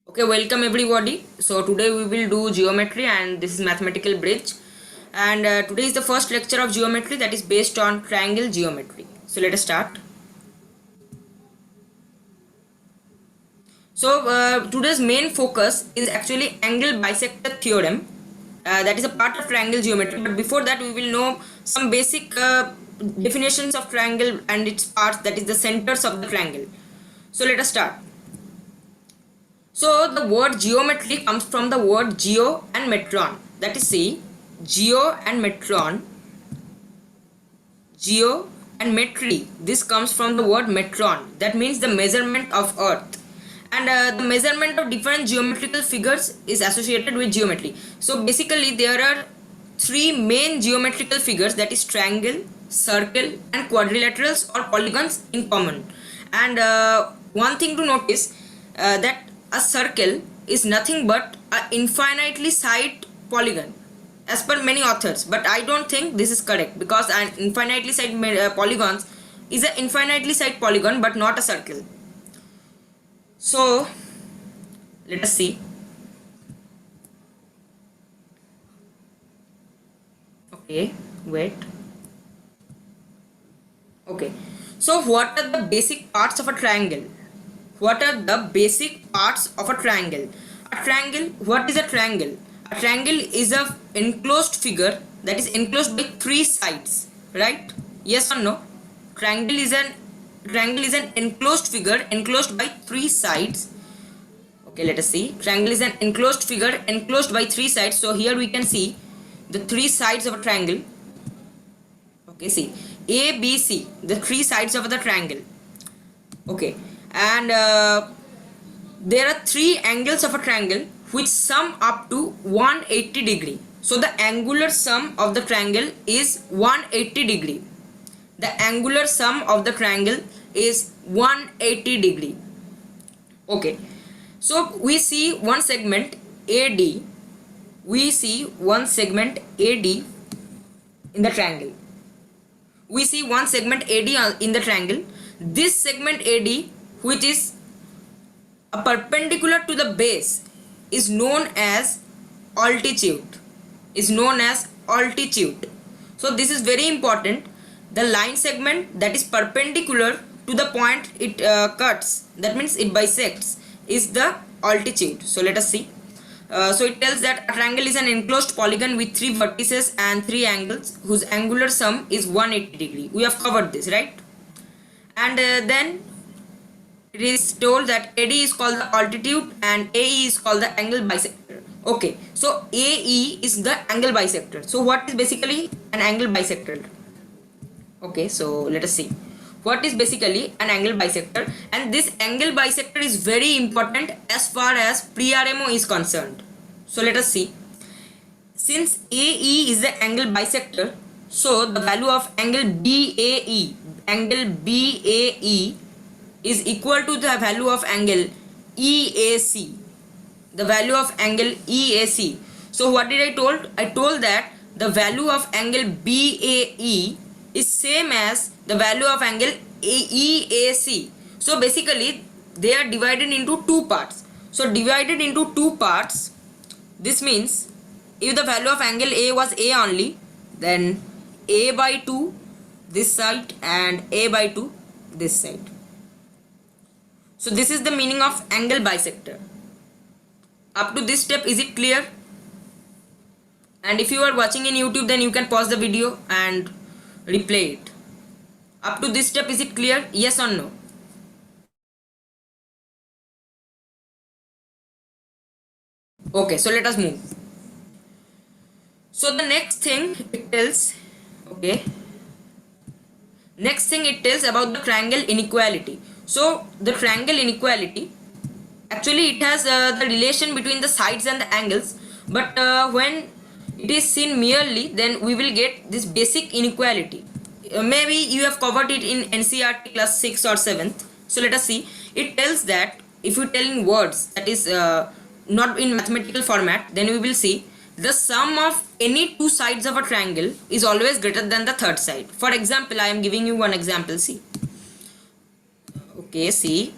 Okay, welcome everybody. So today we will do geometry and this is mathematical bridge. And today is the first lecture of geometry that is based on triangle geometry. So let us start. So today's main focus is actually angle bisector theorem. That is a part of triangle geometry. But before that we will know some basic definitions of triangle and its parts, that is the centers of the triangle. So let us start. So the word geometry comes from the word geo and metron. That is, see, geo and metron. Geo and metry. This comes from the word metron. That means the measurement of earth. And the measurement of different geometrical figures is associated with geometry. So basically there are three main geometrical figures, that is triangle, circle and quadrilaterals or polygons in common. And one thing to notice, that a circle is nothing but an infinitely sided polygon as per many authors, but I don't think this is correct, because an infinitely sided polygons is an infinitely sided polygon but not a circle. So let us see. Okay, wait. Okay, so what are the basic parts of a triangle? What are the basic parts of a triangle? A triangle, what is a triangle? A triangle is a enclosed figure that is enclosed by three sides, right? Yes or no? Triangle is an enclosed figure enclosed by three sides. Okay, let us see. Triangle is an enclosed figure enclosed by three sides. So here we can see the three sides of a triangle. Okay, see, A, B, C, the three sides of the triangle. Okay, and there are three angles of a triangle which sum up to 180 degree. So the angular sum of the triangle is 180 degree. The angular sum of the triangle is 180 degree. Okay, so we see one segment AD. We see one segment AD in the triangle. We see one segment AD in the triangle. This segment AD, which is a perpendicular to the base, is known as altitude. So this is very important. The line segment that is perpendicular to the point it cuts, that means it bisects, is the altitude. So let us see. So it tells that a triangle is an enclosed polygon with three vertices and three angles whose angular sum is 180 degree. We have covered this, right? And then it is told that AD is called the altitude and AE is called the angle bisector. Okay, so AE is the angle bisector. So what is basically an angle bisector? Okay, so let us see what is basically an angle bisector. And this angle bisector is very important as far as pre-RMO is concerned. So let us see. Since AE is the angle bisector, so the value of angle BAE is equal to the value of angle EAC. The value of angle EAC. So what did I told? I told that the value of angle BAE is same as the value of angle EAC. So basically they are divided into two parts. So divided into two parts, this means if the value of angle A was A only, then A by 2 this side and A by 2 this side. So this is the meaning of angle bisector. Up to this step, is it clear? And if you are watching in YouTube, then you can pause the video and replay it. Up to this step, is it clear? Yes or no? Okay, so let us move. So the next thing it tells, okay, next thing it tells about the triangle inequality. So the triangle inequality, actually it has the relation between the sides and the angles, but when it is seen merely, then we will get this basic inequality. Maybe you have covered it in NCERT class 6 or 7th. So let us see. It tells that if you tell in words, that is not in mathematical format, then we will see the sum of any two sides of a triangle is always greater than the third side. For example, I am giving you one example. See. Okay, see.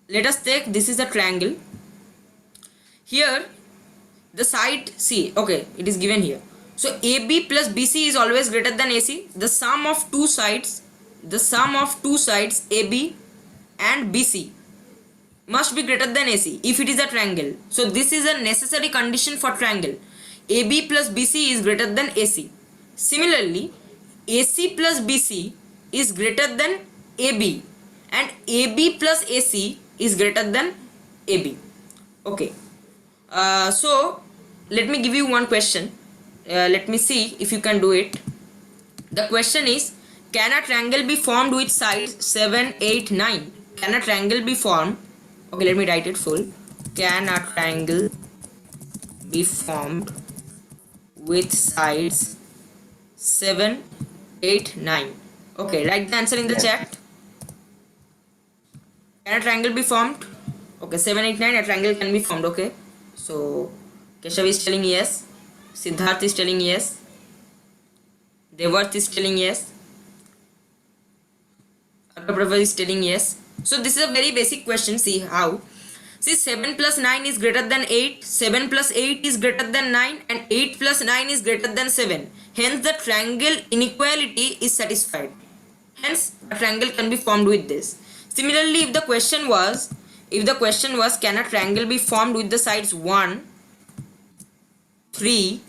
let us take this is a triangle. Here the side C, okay, it is given here. So AB plus BC is always greater than AC. The sum of two sides AB and BC must be greater than AC if it is a triangle. So this is a necessary condition for triangle. AB plus BC is greater than AC. Similarly, AC plus BC is greater than AB and AB plus AC is greater than AB. Okay. So let me give you one question. Let me see if you can do it. The question is, can a triangle be formed with sides 7, 8, 9? Can a triangle be formed? Okay, let me write it full. Can a triangle be formed with sides 7, 8, 9? Okay, write the answer in the chat. Can a triangle be formed? Okay, 7, 8, 9, a triangle can be formed. Okay, so Keshav is telling yes, Siddharth is telling yes, Devarth is telling yes, Akaprabha is telling yes. So this is a very basic question. See how. See, 7 plus 9 is greater than 8, 7 plus 8 is greater than 9 and 8 plus 9 is greater than 7. Hence the triangle inequality is satisfied. Hence a triangle can be formed with this. Similarly, if the question was can a triangle be formed with the sides 1, 3,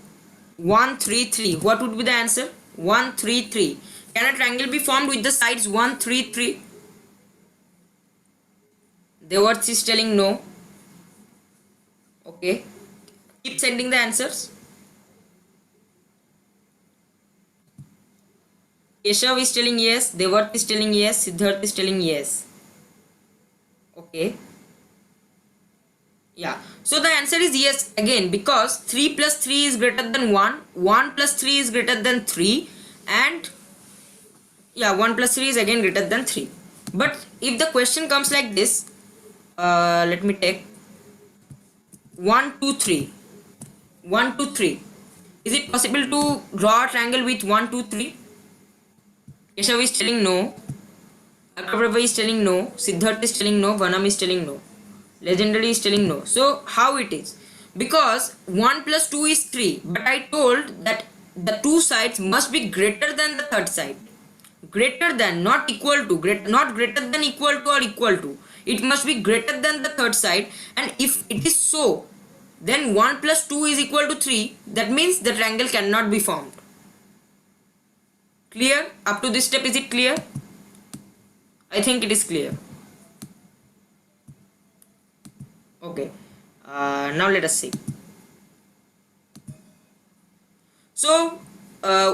1, 3, 3, what would be the answer? 1, 3, 3. Can a triangle be formed with the sides 1, 3, 3? Devarth is telling no. Okay, keep sending the answers. Keshav is telling yes, Devarth is telling yes, Siddharth is telling yes. Okay, yeah, so the answer is yes again, because 3 plus 3 is greater than 1, 1 plus 3 is greater than 3, and yeah, 1 plus 3 is again greater than 3. But if the question comes like this, let me take 1, 2, 3. 1, 2, 3. Is it possible to draw a triangle with 1, 2, 3? Keshav is telling no. Akaprabha is telling no. Siddharth is telling no. Vanam is telling no. Legendary is telling no. So how it is? Because 1 plus 2 is 3. But I told that the two sides must be greater than the third side. Greater than, not equal to. Not greater than, equal to, or equal to. It must be greater than the third side. And if it is so, then 1 plus 2 is equal to 3. That means the triangle cannot be formed. Clear? Up to this step, is it clear? I think it is clear. Okay. Now let us see. So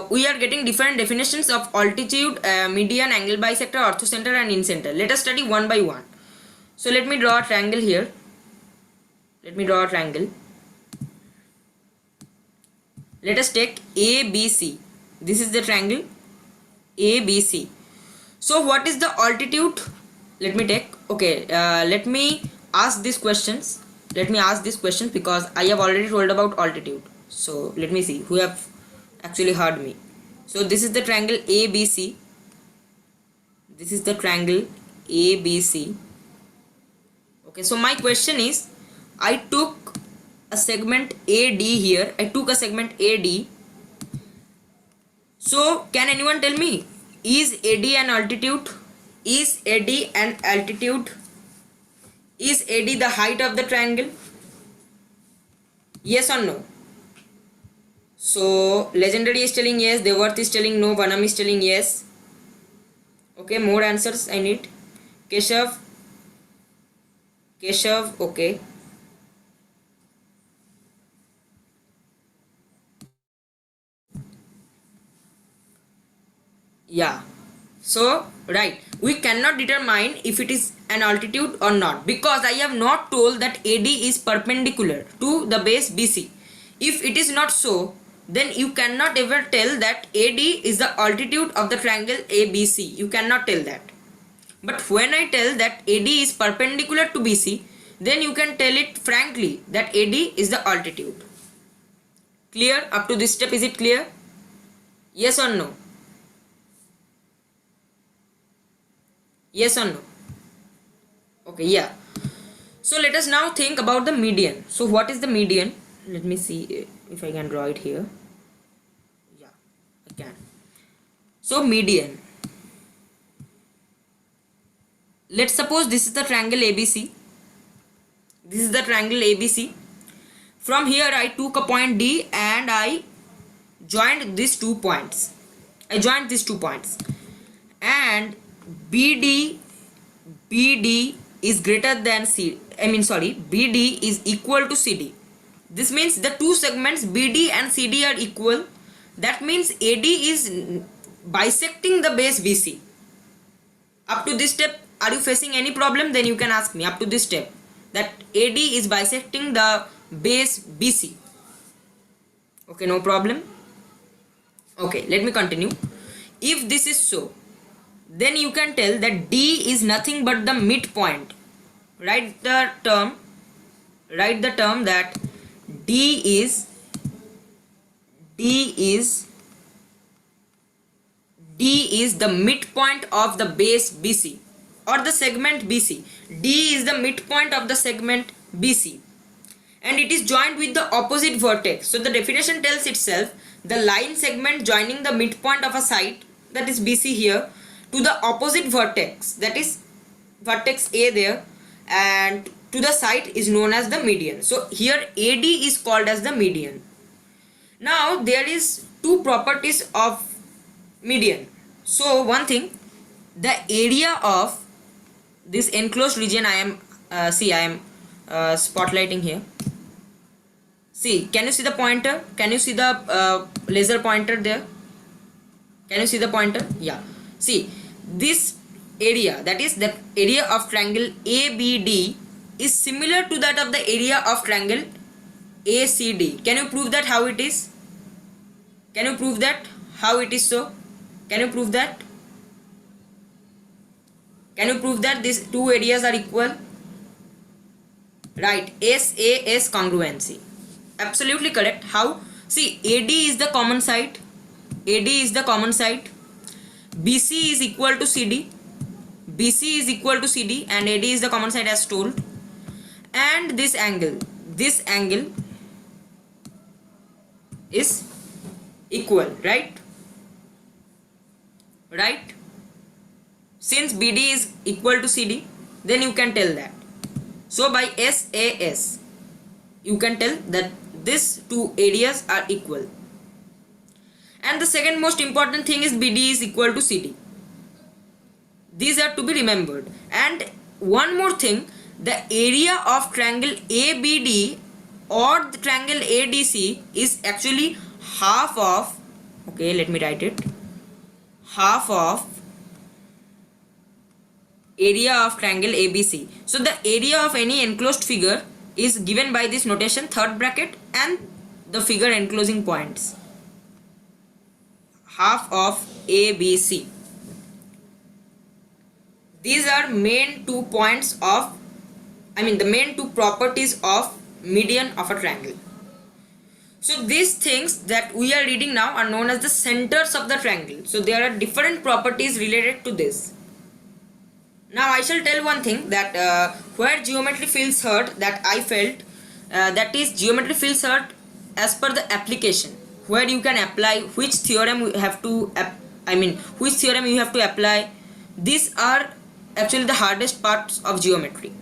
we are getting different definitions of altitude, median, angle bisector, orthocenter and incenter. Let us study one by one. So let me draw a triangle here. Let me draw a triangle. Let us take ABC. This is the triangle ABC. So what is the altitude? Let me take, okay, let me ask these questions. Let me ask these questions because I have already told about altitude. So let me see who have actually heard me. So this is the triangle ABC. This is the triangle ABC. Okay, so my question is, I took a segment AD here. I took a segment AD. So can anyone tell me, is AD an altitude? Is AD an altitude? Is AD the height of the triangle? Yes or no? So Legendary is telling yes, Devarth is telling no, Vanam is telling yes. Okay, more answers I need. Keshav, okay. Yeah, so right, we cannot determine if it is an altitude or not, because I have not told that AD is perpendicular to the base BC. If it is not so, then you cannot ever tell that AD is the altitude of the triangle ABC. You cannot tell that. But when I tell that AD is perpendicular to BC, then you can tell it frankly that AD is the altitude. Clear? Up to this step, is it clear? Yes or no? Yes or no? Okay, yeah. So let us now think about the median. So what is the median? Let me see if I can draw it here. Yeah, I can. So median. Let's suppose this is the triangle ABC. This is the triangle ABC. From here I took a point D and I joined these 2 points. I joined these 2 points. And BD is greater than BD is equal to CD. This means the 2 segments BD and CD are equal. That means AD is bisecting the base BC. Up to this step, are you facing any problem? Then you can ask me up to this step that AD is bisecting the base BC. Okay, no problem. Okay, let me continue. If this is so, then you can tell that D is nothing but the midpoint. Write the term that D is the midpoint of the base BC or the segment BC. D is the midpoint of the segment BC and it is joined with the opposite vertex. So the definition tells itself the line segment joining the midpoint of a site, that is BC here, to the opposite vertex, that is vertex A there, and to the site is known as the median. So here AD is called as the median. Now there is 2 properties of median. So one thing, the area of this enclosed region, I am spotlighting here. See, can you see the pointer? Can you see the laser pointer there? Can you see the pointer? Yeah. See, this area, that is the area of triangle ABD, is similar to that of the area of triangle ACD. Can you prove that how it is? Can you prove that how it is so? Can you prove that? Can you prove that these 2 areas are equal? Right, SAS congruency. Absolutely correct. How? See, AD is the common side. AD is the common side. BC is equal to CD. BC is equal to CD and AD is the common side as told. And this angle is equal, right? Right? Since BD is equal to CD, then you can tell that. So by SAS, you can tell that these 2 areas are equal. And the second most important thing is BD is equal to CD. These are to be remembered. And one more thing, the area of triangle ABD or the triangle ADC is actually half of, okay, let me write it, half of area of triangle ABC. So the area of any enclosed figure is given by this notation, third bracket and the figure enclosing points, half of ABC. These are main 2 points of, the main 2 properties of median of a triangle. So these things that we are reading now are known as the centers of the triangle. So there are different properties related to this. Now I shall tell one thing, that where geometry feels hurt, that I felt, that is geometry feels hurt as per the application, where you can apply which theorem you have to apply. These are actually the hardest parts of geometry.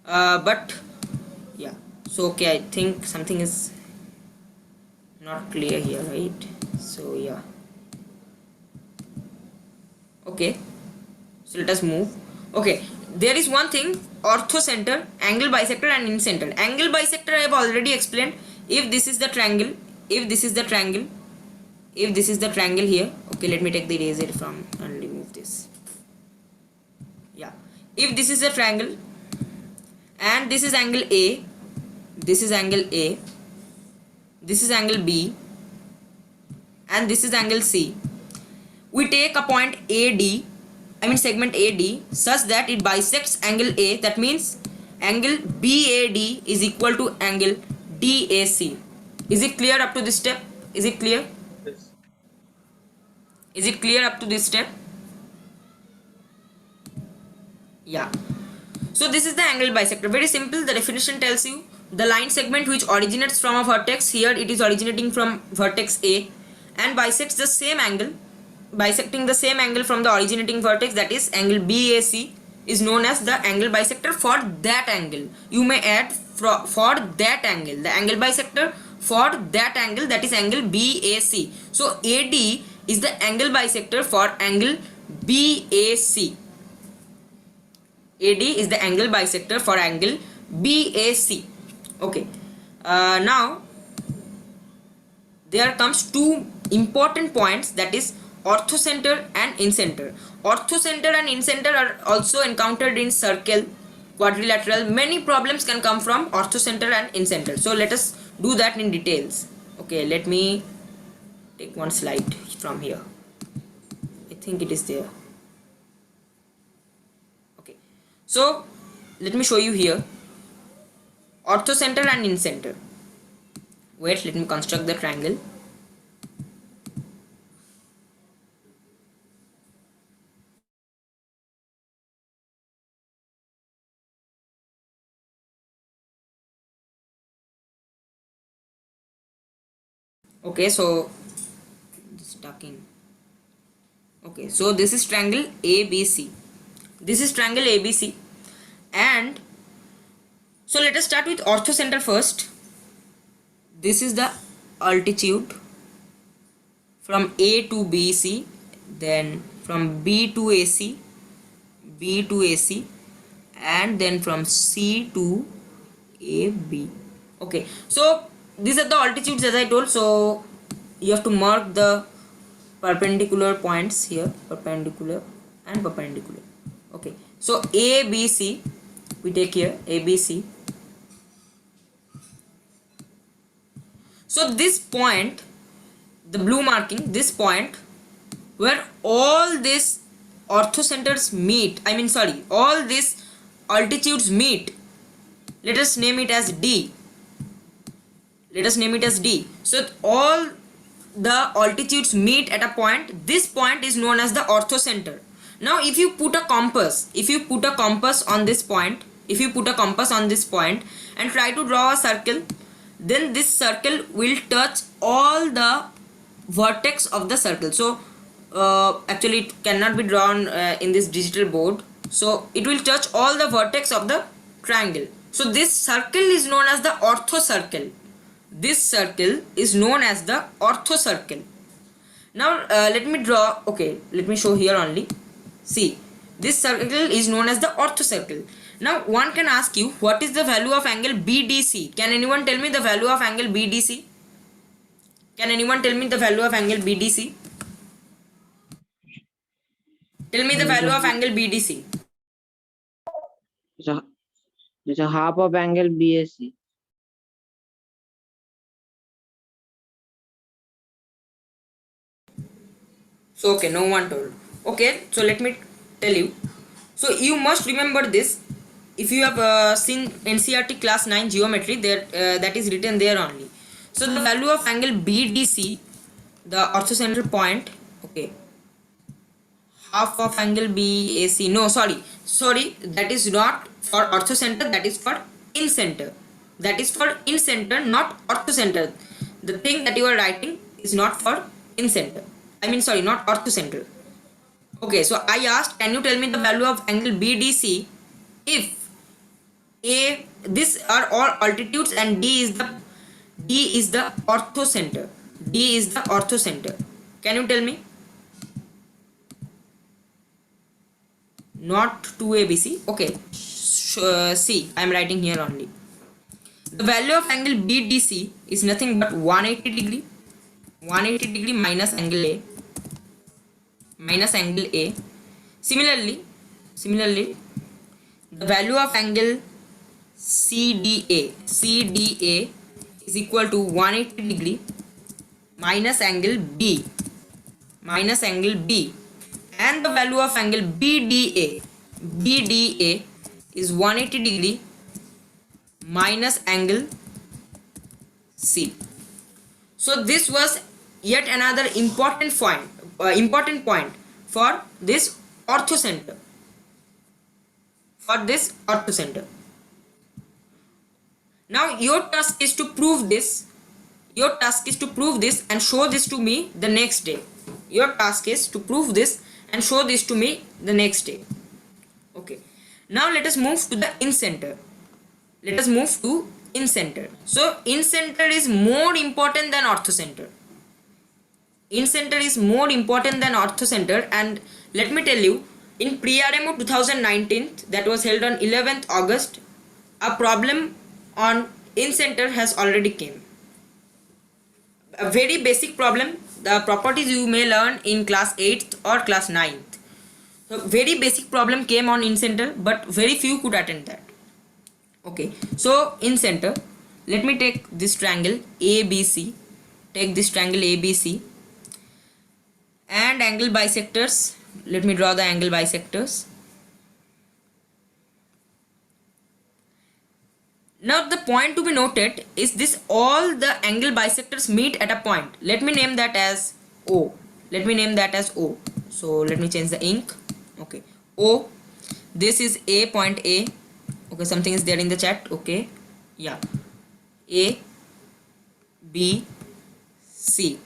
But yeah, so okay, I think something is not clear here, right? So yeah, okay, so let us move. Okay, there is one thing, orthocenter, angle bisector and incenter. Angle bisector I have already explained. If this is the triangle, if this is the triangle here, okay, let me take the eraser from and remove this. Yeah, if this is the triangle and this is angle A, this is angle A, this is angle B and this is angle C, we take a point AD, segment AD, such that it bisects angle A. That means angle BAD is equal to angle DAC. Is it clear up to this step? Is it clear? Yes. Is it clear up to this step? Yeah. So this is the angle bisector. Very simple. The definition tells you the line segment which originates from a vertex, here it is originating from vertex A, and bisects the same angle, bisecting the same angle from the originating vertex, that is angle BAC, is known as the angle bisector for that angle. You may add for that angle, the angle bisector for that angle, that is angle BAC. So AD is the angle bisector for angle BAC. AD is the angle bisector for angle BAC. Okay. Now there comes two important points, that is orthocenter and incenter. Orthocenter and incenter are also encountered in circle, quadrilateral. Many problems can come from orthocenter and incenter. So let us do that in details. Okay, let me take one slide from here. I think it is there. Okay, so let me show you here orthocenter and incenter. Wait, let me construct the triangle. Okay, so this tucking. Okay, so this is triangle ABC. This is triangle ABC, and so let us start with orthocenter first. This is the altitude from A to BC, then from B to AC, B to AC, and then from C to AB. Okay, so these are the altitudes as I told. So you have to mark the perpendicular points here, perpendicular and perpendicular. Okay, so ABC we take here, ABC. So this point, the blue marking, this point where all these orthocenters meet, all these altitudes meet, let us name it as D. Let us name it as D. So all the altitudes meet at a point. This point is known as the orthocenter. Now if you put a compass, on this point, and try to draw a circle, then this circle will touch all the vertex of the circle. So actually it cannot be drawn in this digital board, so it will touch all the vertex of the triangle. So this circle is known as the orthocircle. This circle is known as the orthocircle. Now let me draw. Okay, let me show here only. See, this circle is known as the orthocircle. Now one can ask you, what is the value of angle BDC? Can anyone tell me the value of angle BDC? Can anyone tell me the value of angle BDC? Tell me the value of angle BDC. It's a half of angle BAC. So okay, no one told. Okay, so let me tell you. So you must remember this. If you have seen NCERT class 9 geometry, there that is written there only. So the value of angle BDC, the orthocenter point, okay, half of angle BAC. No, sorry, that is not for orthocenter, that is for incenter. That is for incenter, not orthocenter. The thing that you are writing is not for incenter. Not orthocenter. Okay, so I asked, can you tell me the value of angle BDC if these are all altitudes and D is the orthocenter. D is the orthocenter. Can you tell me? Not 2ABC. Okay, see, I am writing here only. The value of angle BDC is nothing but 180 degree. 180 degree minus angle A. Similarly, the value of angle CDA is equal to 180 degree minus angle B, and the value of angle BDA is 180 degree minus angle C. So this was yet another important point for this orthocenter. for this orthocenter. Now your task is to prove this. Your task is to prove this and show this to me the next day. Your task is to prove this and show this to me the next day. Okay. Now let us move to the incenter. Let us move to incenter. So incenter is more important than orthocenter. Incenter is more important than orthocenter, and let me tell you, in pre-RMO 2019 that was held on 11th August, a problem on incenter has already came. A very basic problem, the properties you may learn in class 8th or class 9th. So very basic problem came on incenter, but very few could attend that. Okay, so incenter, let me take this triangle ABC, take this triangle ABC and angle bisectors. Let me draw the angle bisectors. Now the point to be noted is this: all the angle bisectors meet at a point. Let me name that as O. Let me name that as O. So let me change the ink. Okay, O. This is A, point A. Okay, something is there in the chat. Okay, yeah, A, B, C,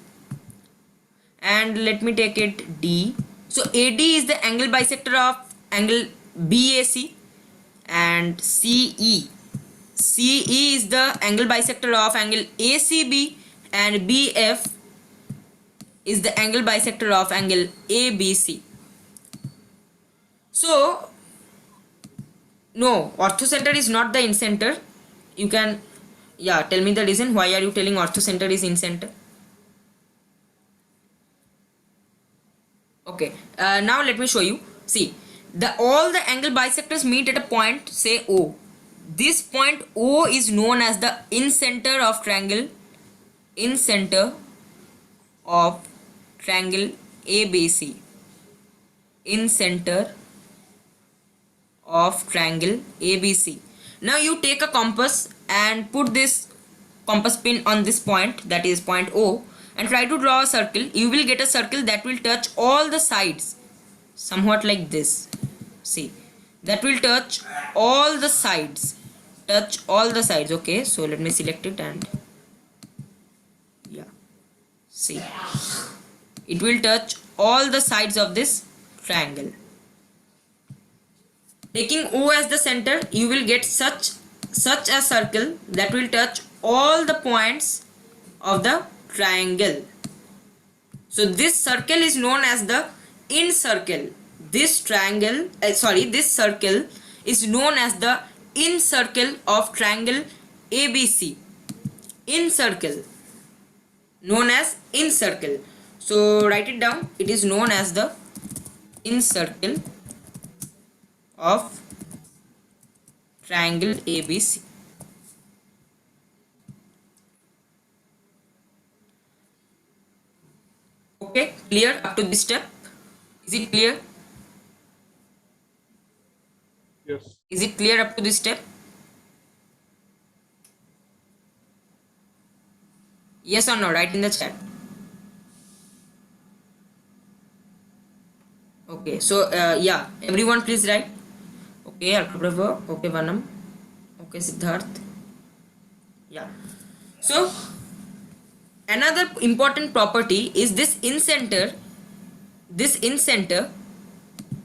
and let me take it D. So AD is the angle bisector of angle BAC, and CE. CE is the angle bisector of angle ACB, and BF is the angle bisector of angle ABC. So no, orthocenter is not the incenter. You can, yeah, tell me the reason why are you telling orthocenter is incenter. Okay, now let me show you. See, all the angle bisectors meet at a point, say O. This point O is known as the incenter of triangle, incenter of triangle ABC, incenter of triangle ABC. Now you take a compass and put this compass pin on this point, that is point O, and try to draw a circle. You will get a circle that will touch all the sides, somewhat like this. See, that will touch all the sides, touch all the sides. Okay, so let me select it, and yeah, see, it will touch all the sides of this triangle. Taking O as the center, you will get such a circle that will touch all the points of the triangle. So this circle is known as the incircle. This triangle, this circle is known as the incircle of triangle ABC. Incircle, known as incircle. So write it down. It is known as the incircle of triangle ABC. Okay, clear up to this step? Is it clear? Yes. Is it clear up to this step? Yes or no? Write in the chat. Okay, so yeah, everyone please write. Okay, Alkaprabha. Okay, Vanam. Okay, Siddharth. Yeah. So another important property is this incenter. This incenter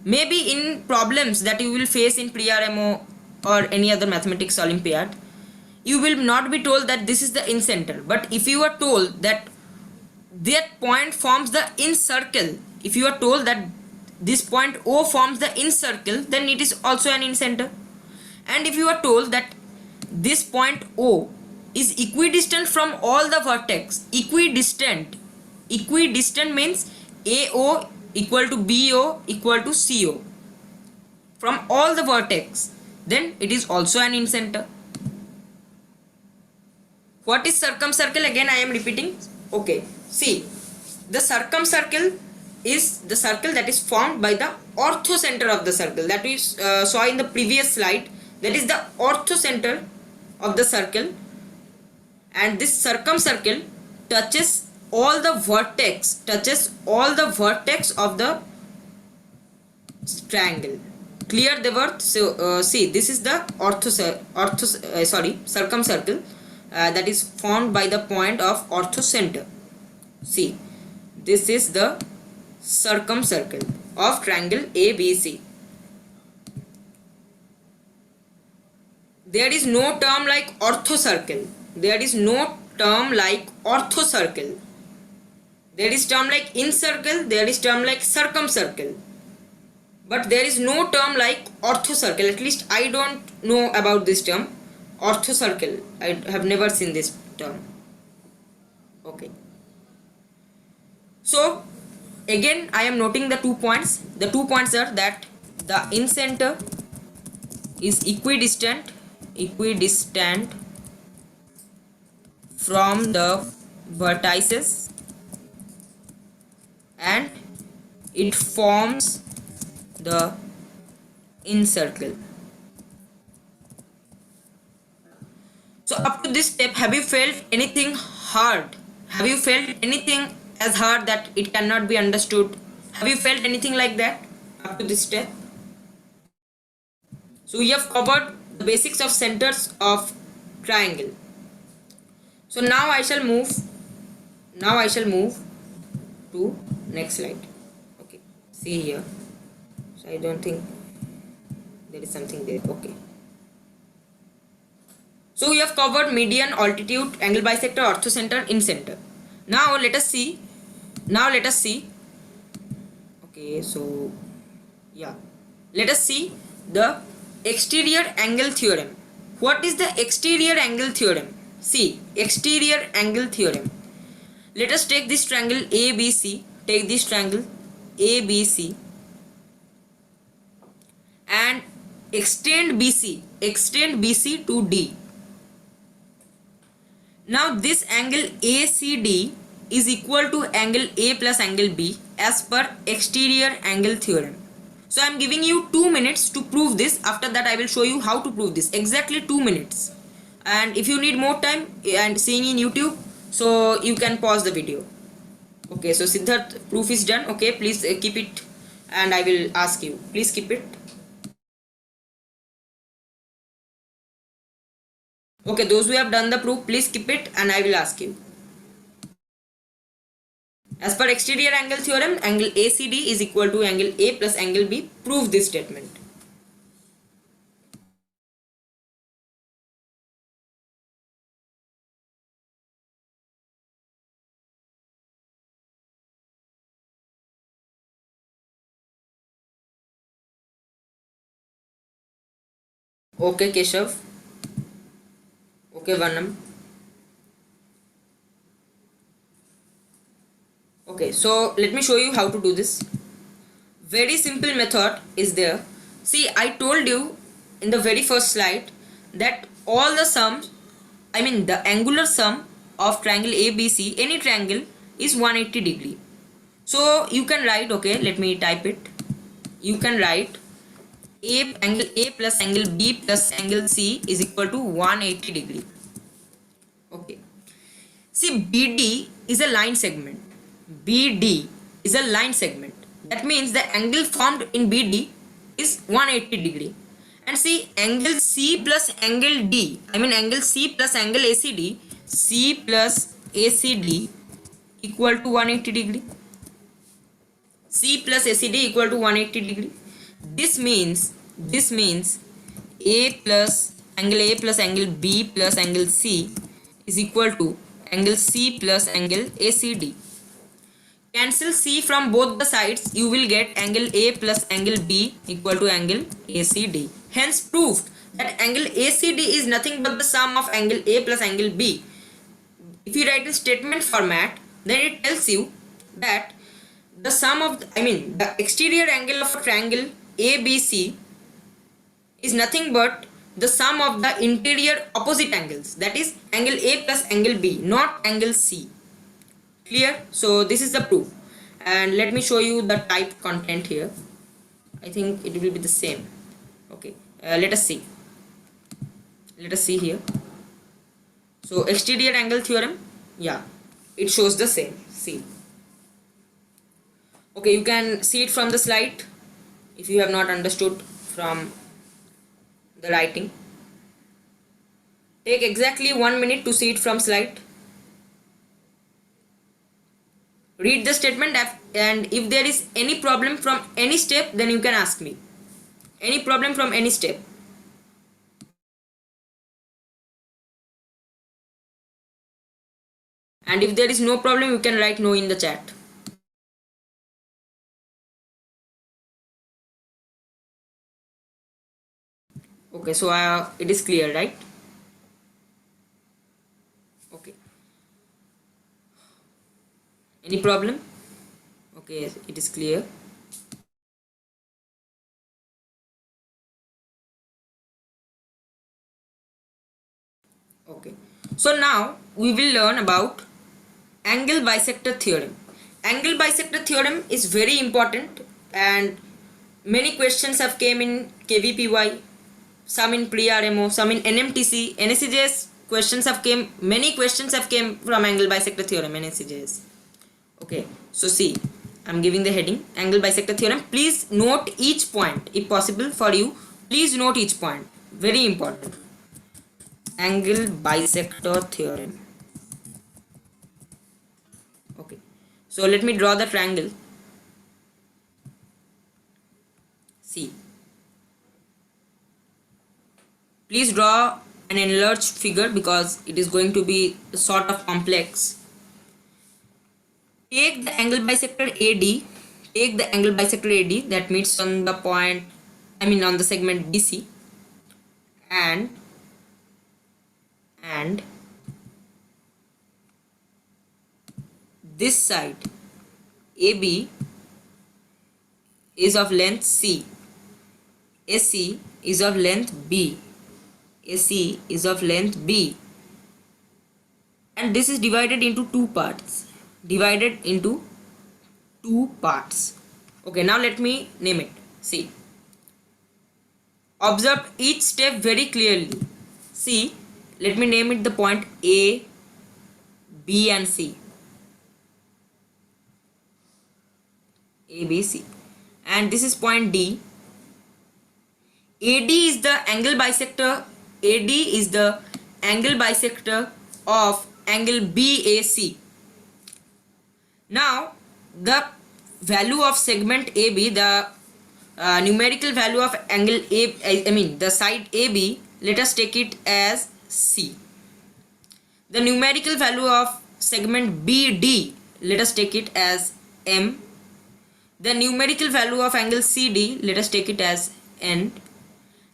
may be in problems that you will face in pre-RMO or any other mathematics Olympiad. You will not be told that this is the incenter, but if you are told that that point forms the incircle, if you are told that this point O forms the incircle, then it is also an incenter. And if you are told that this point O is equidistant from all the vertex, equidistant means AO equal to BO equal to CO from all the vertex, then it is also an incenter. What is circumcircle? Again I am repeating. Okay, see, the circumcircle is the circle that is formed by the orthocenter of the circle that we saw in the previous slide. That is the orthocenter of the circle, and this circumcircle touches all the vertex, of the triangle. clear the worth. So see, this is the circumcircle that is formed by the point of orthocenter. See, this is the circumcircle of triangle ABC. There is no term like orthocircle. There is no term like orthocircle. There is term like incircle. There is term like circumcircle. But there is no term like orthocircle. At least I don't know about this term. Orthocircle. I have never seen this term. Okay. So again I am noting the 2 points. The 2 points are that the incenter is equidistant from the vertices and it forms the incircle. So up to this step, have you felt anything hard? Have you felt anything as hard that it cannot be understood? Have you felt anything like that up to this step? So we have covered the basics of centers of triangle. So now I shall move to next slide. Okay, see here. So I don't think there is something there. Okay. So we have covered median, altitude, angle bisector, orthocenter, incenter. Now let us see. Okay, so yeah, let us see the exterior angle theorem. What is the exterior angle theorem? See, exterior angle theorem. Let us take this triangle ABC. Take this triangle ABC and extend BC to D. Now this angle ACD is equal to angle A plus angle B as per exterior angle theorem. So I am giving you 2 minutes to prove this. After that I will show you how to prove this. Exactly 2 minutes. And if you need more time and seeing in YouTube, so you can pause the video. Okay, so Siddharth, proof is done. Okay, please keep it and I will ask you. Please keep it. Okay, those who have done the proof, please keep it and I will ask you. As per exterior angle theorem, angle ACD is equal to angle A plus angle B. Prove this statement. Okay, Keshav. Okay, Varnam. Okay, so let me show you how to do this. Very simple method is there. See, I told you in the very first slide that all the sums, I mean the angular sum of triangle ABC, any triangle, is 180 degree. So you can write, okay, let me type it. You can write angle A plus angle B plus angle C is equal to 180 degree. Okay. See, BD is a line segment. BD is a line segment. That means the angle formed in BD is 180 degree. And see, angle C plus angle D, I mean angle C plus angle ACD, C plus ACD equal to 180 degree. C plus ACD equal to 180 degree. This means A plus angle B plus angle C is equal to angle C plus angle ACD. Cancel C from both the sides, you will get angle A plus angle B equal to angle ACD. Hence proved that angle ACD is nothing but the sum of angle A plus angle B. If you write in statement format, then it tells you that the sum of the exterior angle of a triangle ABC is nothing but the sum of the interior opposite angles, that is angle A plus angle B, not angle C. Clear? So this is the proof, and let me show you the type content here. I think it will be the same. Okay, let us see here. So exterior angle theorem, yeah, it shows the same. See, okay, you can see it from the slide if you have not understood from the writing. Take exactly 1 minute to see it from slide. Read the statement and if there is any problem from any step, then you can ask me. Any problem from any step. And if there is no problem, you can write no in the chat. Okay, so it is clear, right? Okay. Any problem? Okay, it is clear. Okay. So now we will learn about angle bisector theorem. Angle bisector theorem is very important and many questions have came in KVPY, some in pre-RMO, some in NMTC, NSCJS questions have came, many questions have came from angle bisector theorem, NSCJS. Okay, so see, I'm giving the heading, angle bisector theorem. Please note each point, if possible for you, please note each point, very important. Angle bisector theorem. Okay, so let me draw the triangle. See, please draw an enlarged figure because it is going to be sort of complex. Take the angle bisector AD. Take the angle bisector AD that meets on the point, on the segment BC, and this side AB is of length C. AC is of length B. AC is of length B, and this is divided into two parts. Okay, now let me name it. See, observe each step very clearly. See, let me name it the point A, B and C. A, B, C, and this is point D. AD is the angle bisector. AD is the angle bisector of angle BAC. Now the value of segment AB, the numerical value of angle A, the side AB, let us take it as C. The numerical value of segment BD, let us take it as M. The numerical value of angle CD, let us take it as N.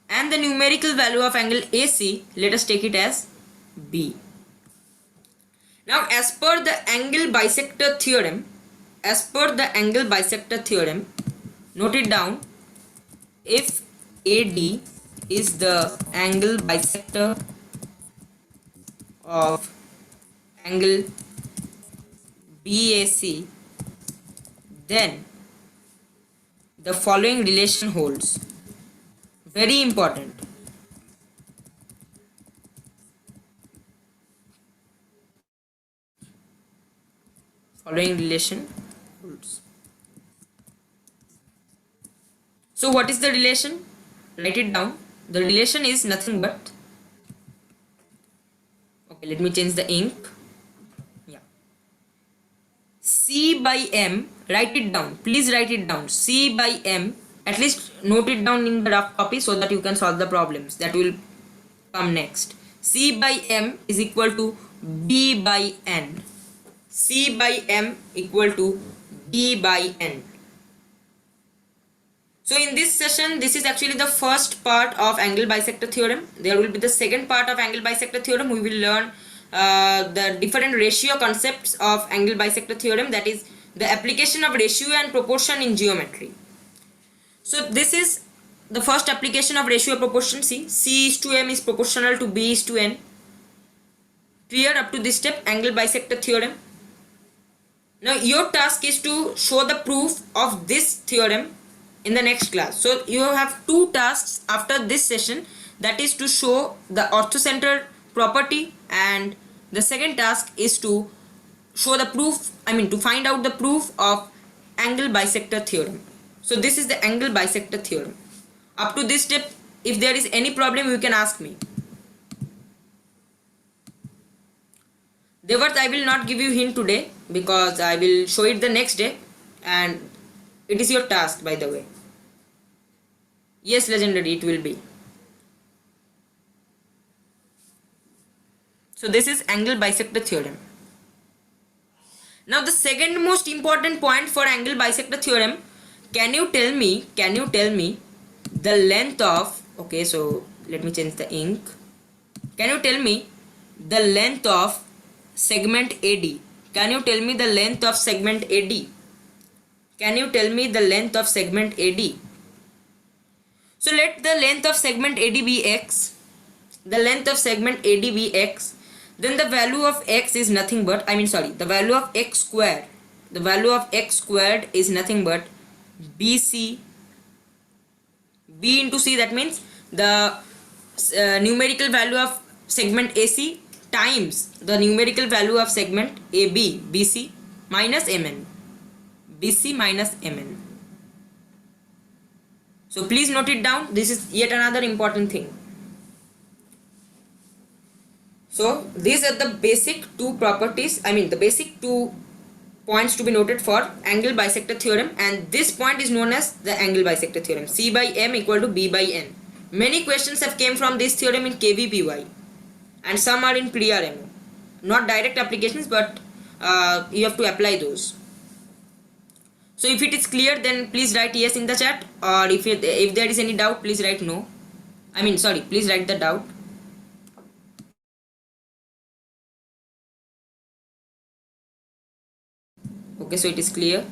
And the numerical value of angle AC, let us take it as B. Now as per the angle bisector theorem, note it down. If AD is the angle bisector of angle BAC, then the following relation holds. Very important. Following relation holds. So what is the relation? Write it down. The relation is nothing but, okay, let me change the ink. Yeah. C by M, write it down. Please write it down. C by M, at least note it down in the rough copy so that you can solve the problems that will come next. C by M is equal to B by N. C by M equal to B by N. So in this session, this is actually the first part of angle bisector theorem. There will be the second part of angle bisector theorem. We will learn the different ratio concepts of angle bisector theorem, that is the application of ratio and proportion in geometry. So this is the first application of ratio proportion. See, C is to M is proportional to B is to N. Clear up to this step, angle bisector theorem. Now your task is to show the proof of this theorem in the next class. So you have two tasks after this session, that is to show the orthocenter property, and the second task is to show the proof, to find out the proof of angle bisector theorem. So this is the angle bisector theorem. Up to this step, if there is any problem, you can ask me. Devart, I will not give you hint today because I will show it the next day, and it is your task, by the way. Yes, legendary, it will be. So this is angle bisector theorem. Now the second most important point for angle bisector theorem, can you tell me the length of, okay, so let me change the ink. Can you tell me the length of segment AD? Can you tell me the length of segment AD? Can you tell me the length of segment AD? So let the length of segment AD be x. The length of segment AD be x. Then the value of x is nothing but, the value of x squared. The value of x squared is nothing but BC. B into C, that means the numerical value of segment AC times the numerical value of segment AB, BC minus MN. BC minus MN. So please note it down. This is yet another important thing. So these are the basic two properties, the basic two points to be noted for angle bisector theorem, and this point is known as the angle bisector theorem. C by M equal to B by N. Many questions have came from this theorem in KVPY and some are in PRMO. Not direct applications, but you have to apply those. So if it is clear, then please write yes in the chat, or if there is any doubt, please write no. Please write the doubt. Okay, so it is clear.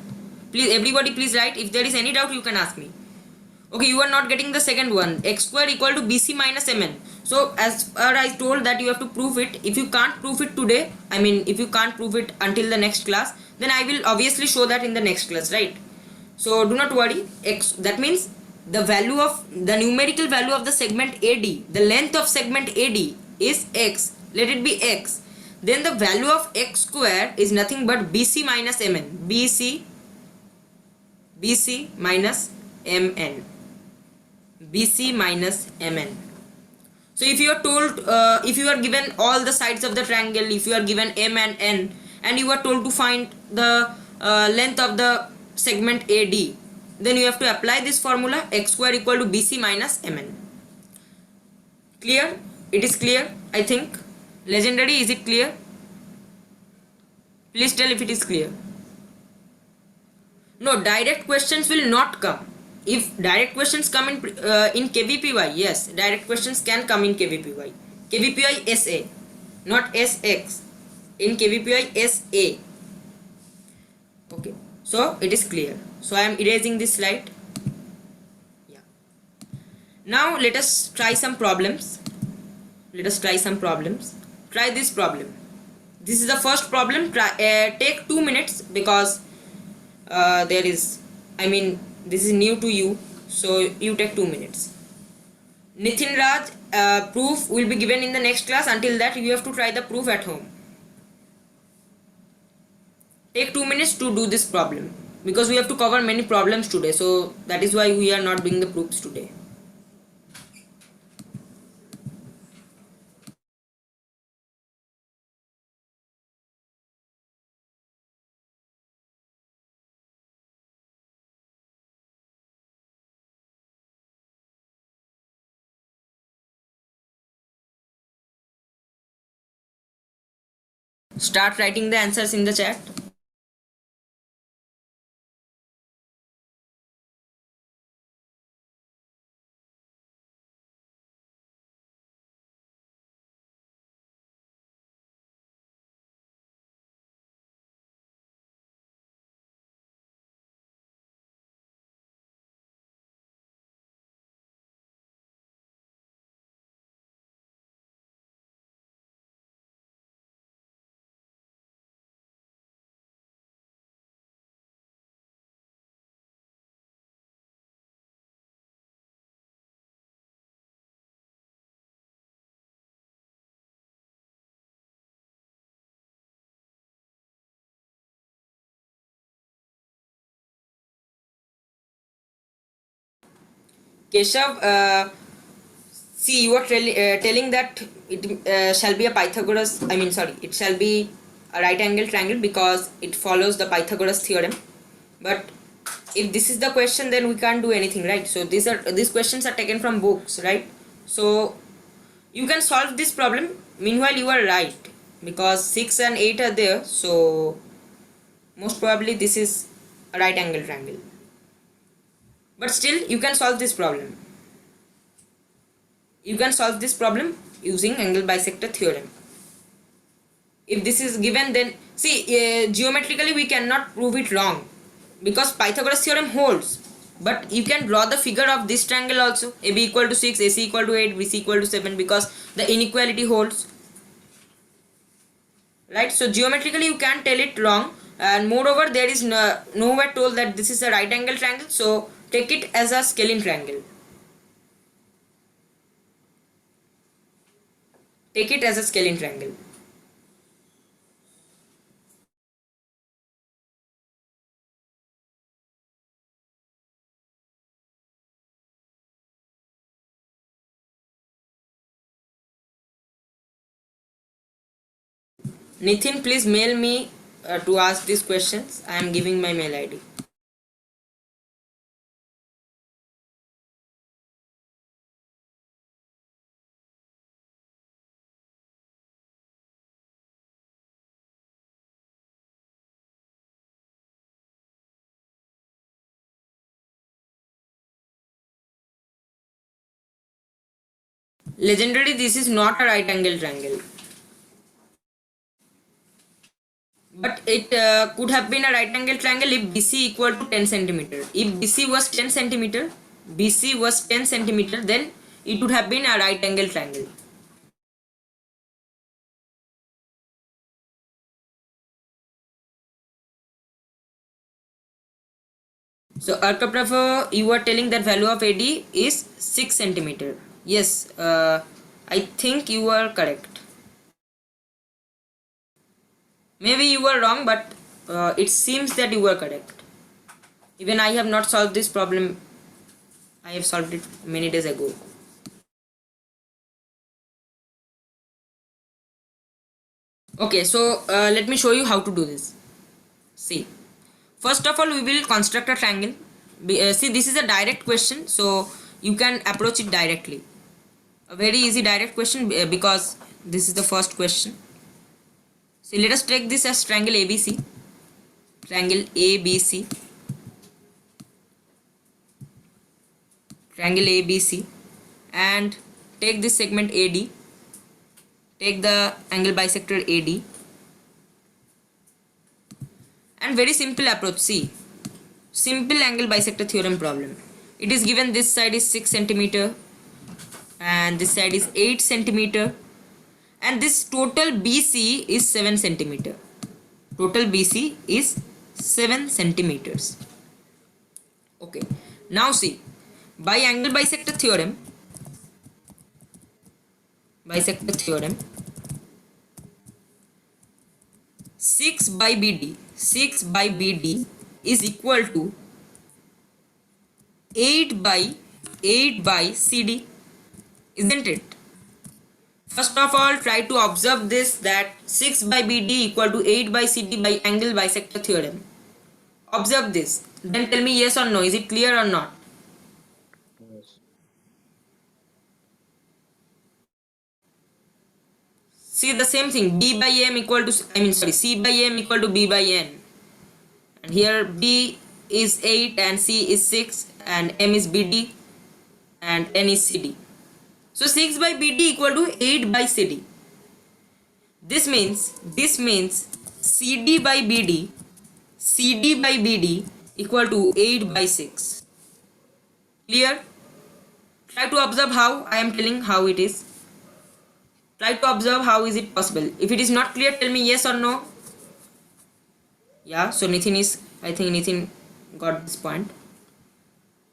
Please, everybody, please write. If there is any doubt, you can ask me. Okay, you are not getting the second one. X squared equal to BC minus MN. So as I told that you have to prove it. If you can't prove it today, if you can't prove it until the next class, then I will obviously show that in the next class, right? So do not worry. That means the value of the numerical value of the segment AD, the length of segment AD is x. Let it be x. Then the value of x square is nothing but BC minus MN. BC minus MN. BC minus MN. So if you are told, if you are given all the sides of the triangle, if you are given M and N, and you are told to find the length of the segment AD, then you have to apply this formula, x square equal to BC minus MN. Clear? It is clear, I think. Legendary, is it clear? Please tell if it is clear. No, direct questions will not come. If direct questions come in KVPY, yes, direct questions can come in KVPY. KVPY SA, not SX. In KVPY SA. Okay, so it is clear. So I am erasing this slide. Yeah. Now let us try some problems. Try this problem. This is the first problem. Take 2 minutes because this is new to you, so you take 2 minutes. Nitin Raj, proof will be given in the next class. Until that, you have to try the proof at home. Take 2 minutes to do this problem because we have to cover many problems today, so that is why we are not doing the proofs today. Start writing the answers in the chat. Keshav, see, you are telling that it shall be a Pythagoras, it shall be a right angle triangle because it follows the Pythagoras theorem. But if this is the question, then we can't do anything, right? So these questions are taken from books, right? So you can solve this problem. Meanwhile, you are right because 6 and 8 are there. So most probably this is a right angle triangle. But still, you can solve this problem. You can solve this problem using angle bisector theorem. If this is given, then see, geometrically we cannot prove it wrong because Pythagoras theorem holds. But you can draw the figure of this triangle also. AB equal to 6, AC equal to 8, BC equal to 7 because the inequality holds. Right? So geometrically you can't tell it wrong, and moreover there is nowhere told that this is a right angle triangle. So take it as a scalene triangle. Take it as a scalene triangle. Nitin, please mail me to ask these questions. I am giving my mail ID. Legendary, this is not a right angle triangle. But it could have been a right angle triangle if BC equal to 10 centimeter. If BC was 10 centimeter, then it would have been a right angle triangle. So Arkaprabha, you are telling that value of AD is 6 centimeter. Yes, I think you are correct. Maybe you were wrong, but it seems that you were correct. Even I have not solved this problem. I have solved it many days ago. Okay, so let me show you how to do this. See, first of all, we will construct a triangle. See, this is a direct question, so you can approach it directly. A very easy direct question because this is the first question. So let us take this as triangle ABC. Triangle ABC. Triangle ABC. And take this segment AD. Take the angle bisector AD. And very simple approach. See. Simple angle bisector theorem problem. It is given this side is 6 centimeter. And this side is 8 centimeter. And this total BC is 7 centimeter. Total BC is 7 centimeters. Okay. Now see, by angle bisector theorem, 6 by BD is equal to 8 by CD, isn't it? First of all, try to observe this, that 6 by BD equal to 8 by CD by angle bisector theorem. Observe this. Then tell me yes or no. Is it clear or not? Yes. See the same thing. B by M equal to, C by M equal to B by N. And here B is 8 and C is 6 and M is BD and N is CD. So 6 by BD equal to 8 by CD. This means CD by BD equal to 8 by 6. Clear? Try to observe how I am telling how it is. Try to observe how is it possible. If it is not clear, tell me yes or no. Yeah, so I think Nitin got this point.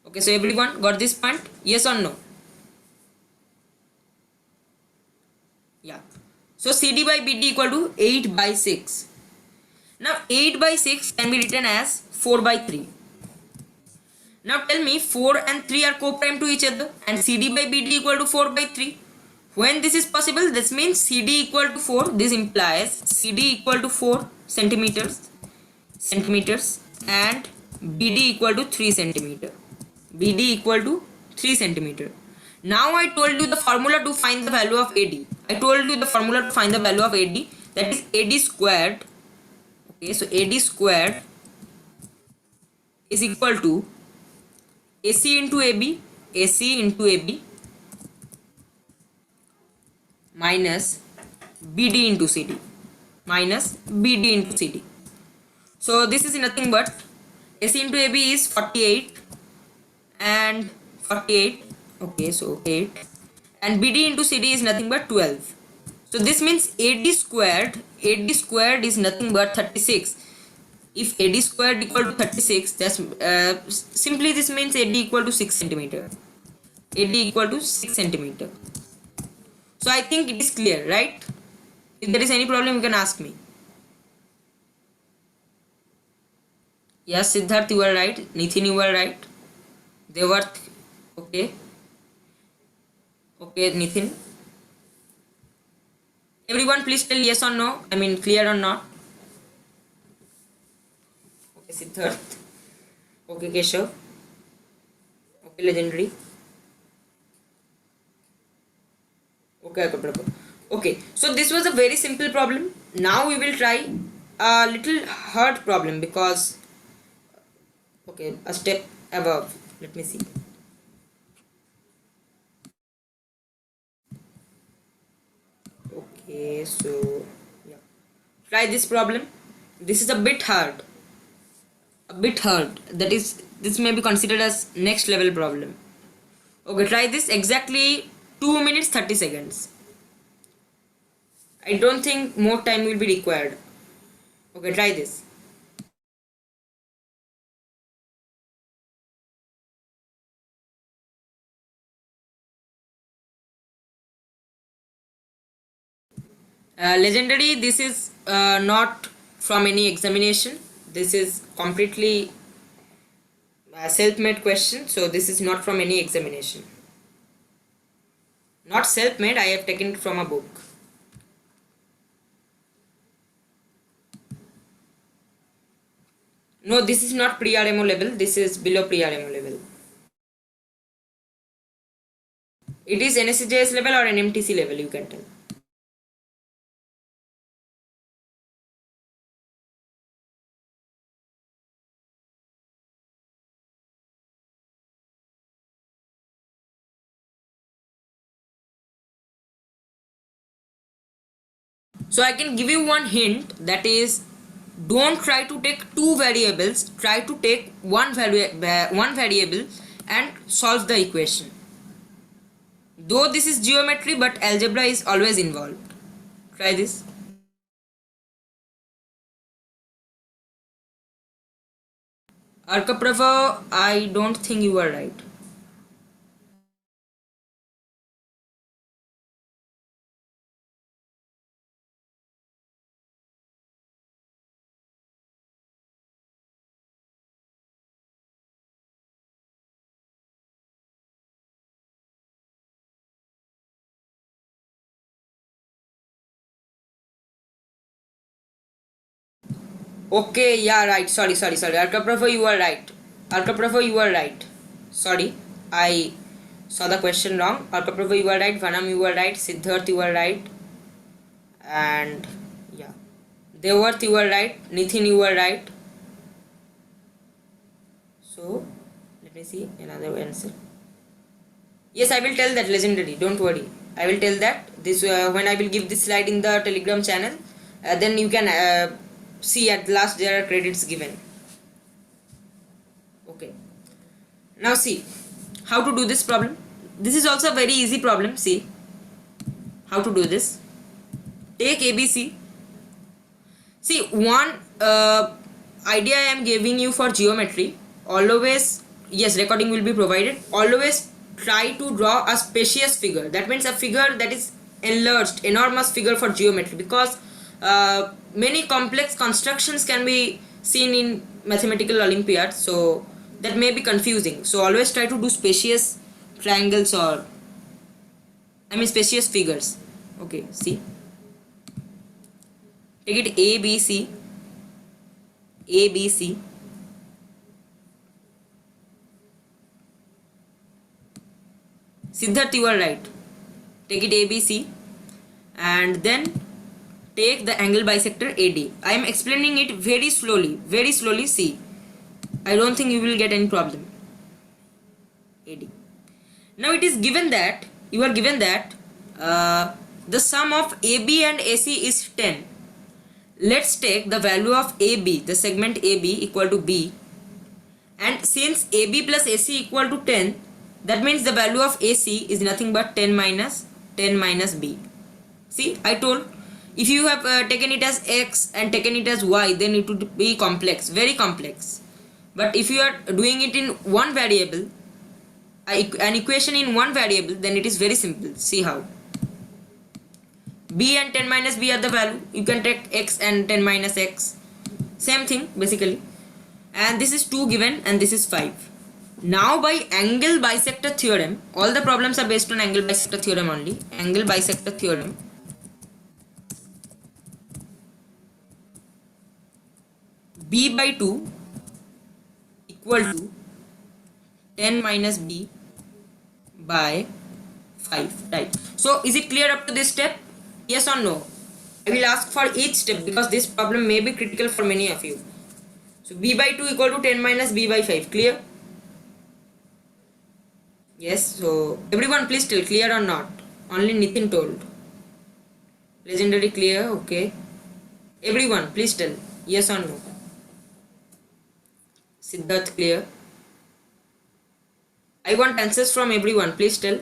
Okay, so everyone got this point? Yes or no? Yeah. So CD by BD equal to 8 by 6. Now 8 by 6 can be written as 4 by 3. Now tell me 4 and 3 are co-prime to each other and CD by BD equal to 4 by 3. When this is possible, this means CD equal to 4. This implies CD equal to 4 centimeters and BD equal to 3 centimeter. BD equal to 3 centimeter. Now I told you the formula to find the value of AD. I told you the formula to find the value of AD, that is AD squared. Okay, so AD squared is equal to AC into AB minus BD into CD. So this is nothing but AC into AB is 48 and 48. Okay, so 8 and BD into CD is nothing but 12. So this means AD squared is nothing but 36. If AD squared equal to 36, that's simply this means AD equal to 6 centimeter. AD equal to 6 centimeter. So I think it is clear, right? If there is any problem, you can ask me. Yes, Siddharth, you are right. Nithin, you are right. Devarth, okay. Okay, Nithin. Everyone, please tell yes or no. I mean, clear or not. Okay, Siddharth. Okay, Keshav. Okay, Legendary. Okay, okay. So this was a very simple problem. Now we will try a little hard problem because, okay, a step above. Let me see. Okay, so yeah, try this problem. This is a bit hard. That is, this may be considered as next level problem. Okay, try this. Exactly 2 minutes 30 seconds. I don't think more time will be required. Okay, try this. Legendary, this is not from any examination. This is completely self-made question. So this is not from any examination. Not self-made, I have taken it from a book. No, this is not pre-RMO level. This is below pre-RMO level. It is NSCJS level or NMTC level, you can tell. So I can give you one hint, that is, don't try to take two variables, try to take one variable and solve the equation. Though this is geometry, but algebra is always involved. Try this. Arkaprava, I don't think you are right. Okay, yeah, right. Sorry. Arkaprava, you are right. Sorry, I saw the question wrong. Arkaprava, you are right. Vanam, you are right. Siddharth, you are right. And yeah, Devarth, you are right. Nithin, you are right. So let me see another answer. Yes, I will tell that, Legendary. Don't worry. I will tell that. This when I will give this slide in the Telegram channel, then you can see at last there are credits given. Okay. Now see how to do this problem. This is also a very easy problem. See how to do this. Take ABC. See, one idea I am giving you for geometry. Always, yes, recording will be provided. Always try to draw a spacious figure. That means a figure that is enlarged, enormous figure for geometry, because many complex constructions can be seen in mathematical Olympiad. So that may be confusing. So always try to do spacious triangles, or spacious figures. Okay, see, take it ABC, ABC, Siddharth, you are right. Take it ABC, and then take the angle bisector AD. I am explaining it very slowly, very slowly. See, I don't think you will get any problem. AD. Now it is given that you are given that the sum of AB and AC is 10. Let's take the value of AB, the segment AB equal to B, and since AB plus AC equal to 10, that means the value of AC is nothing but 10 minus B. See, I told, if you have taken it as X and taken it as Y, then it would be complex, very complex. But if you are doing it in one variable, an equation in one variable, then it is very simple. See how. B and 10 minus B are the value. You can take X and 10 minus X. Same thing basically. And this is 2 given and this is 5. Now by angle bisector theorem, all the problems are based on angle bisector theorem only. Angle bisector theorem. B by 2 equal to 10 minus B by 5, right? So is it clear up to this step? Yes or no? I will ask for each step because this problem may be critical for many of you. So B by 2 equal to 10 minus B by 5, clear? Yes, so everyone please tell, clear or not? Only Nitin told. Legendary clear, okay. Everyone please tell, yes or no? Siddharth clear. I want answers from everyone, please tell.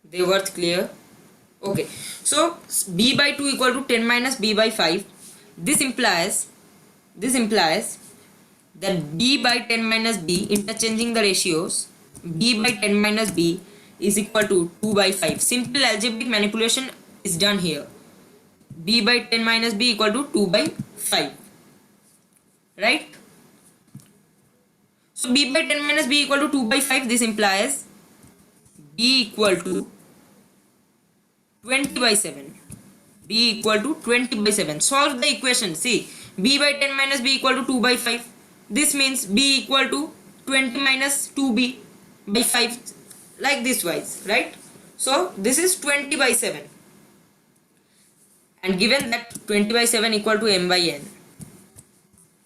They were clear. Okay, so B by 2 equal to 10 minus B by 5. This implies that B by 10 minus B, interchanging the ratios, B by 10 minus B is equal to 2 by 5. Simple algebraic manipulation is done here. B by 10 minus B equal to 2 by 5, right? So B by 10 minus B equal to 2 by 5. This implies B equal to 20 by 7. B equal to 20 by 7. Solve the equation. See, B by 10 minus B equal to 2 by 5. This means B equal to 20 minus 2B by 5, like this wise, right? So this is 20 by 7. And given that 20 by 7 equal to m by n.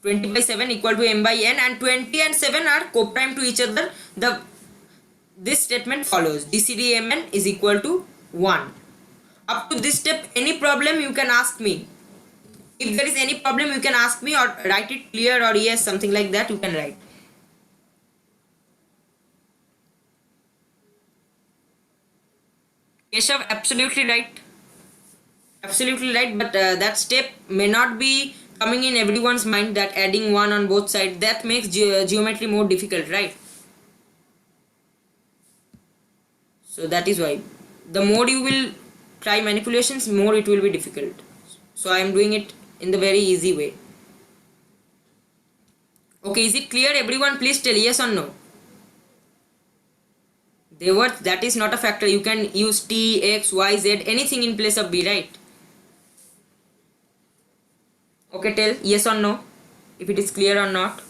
20 by 7 equal to m by n, and 20 and 7 are co-prime to each other. This statement follows. GCD mn is equal to 1. Up to this step, any problem you can ask me. If there is any problem, you can ask me or write it clear or yes, something like that you can write. Keshav, absolutely right. Absolutely right, but that step may not be coming in everyone's mind, that adding 1 on both sides, that makes geometry more difficult, right? So that is why. The more you will try manipulations, more it will be difficult. So I am doing it in the very easy way. Okay, is it clear everyone? Please tell yes or no. That is not a factor. You can use t, x, y, z, anything in place of b, right? Okay, tell yes or no if it is clear or not.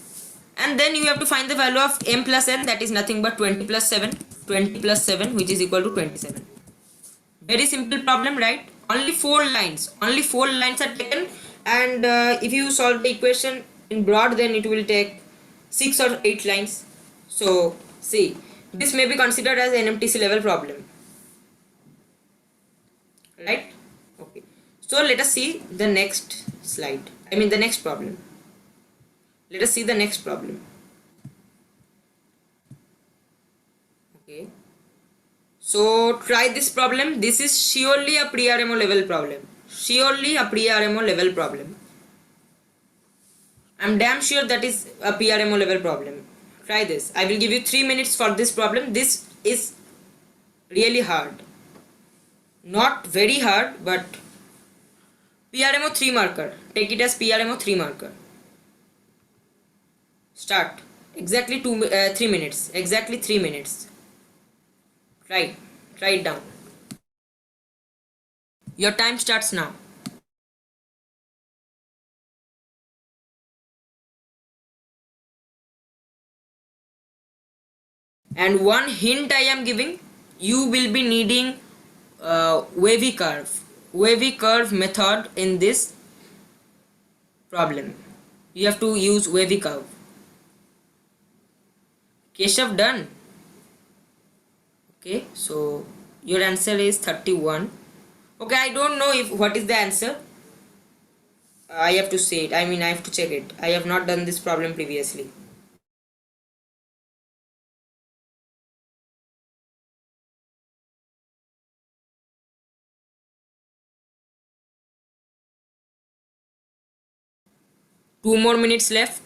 And then you have to find the value of m plus n, that is nothing but 20 plus 7. 20 plus 7, which is equal to 27. Very simple problem, right? Only 4 lines. Only 4 lines are taken, and if you solve the equation in broad, then it will take 6 or 8 lines. So see, this may be considered as an NMTC level problem, right? Okay, so let us see the next slide. The next problem. Let us see the next problem. Okay, so try this problem. This is surely a pre-RMO level problem. Surely a pre-RMO level problem. I'm damn sure that is a PRMO level problem. Try this. I will give you 3 minutes for this problem. This is really hard. Not very hard, but PRMO 3 marker. Take it as PRMO 3 marker. Start. Exactly 3 minutes. Exactly 3 minutes. Try it down. Your time starts now. And one hint I am giving, you will be needing wavy curve method in this problem. You have to use wavy curve. Keshav, done. Okay, so your answer is 31. Okay, I don't know if what is the answer. I have to say it. I mean, I have to check it. I have not done this problem previously. Two more minutes left.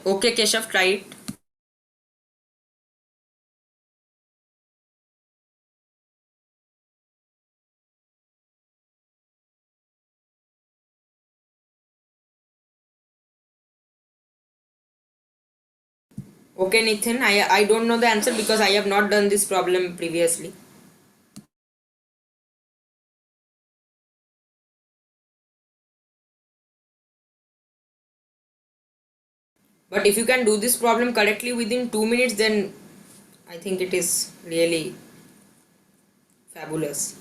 Okay, Keshav, try it. Okay, Nathan, I don't know the answer because I have not done this problem previously. But if you can do this problem correctly within 2 minutes, then I think it is really fabulous.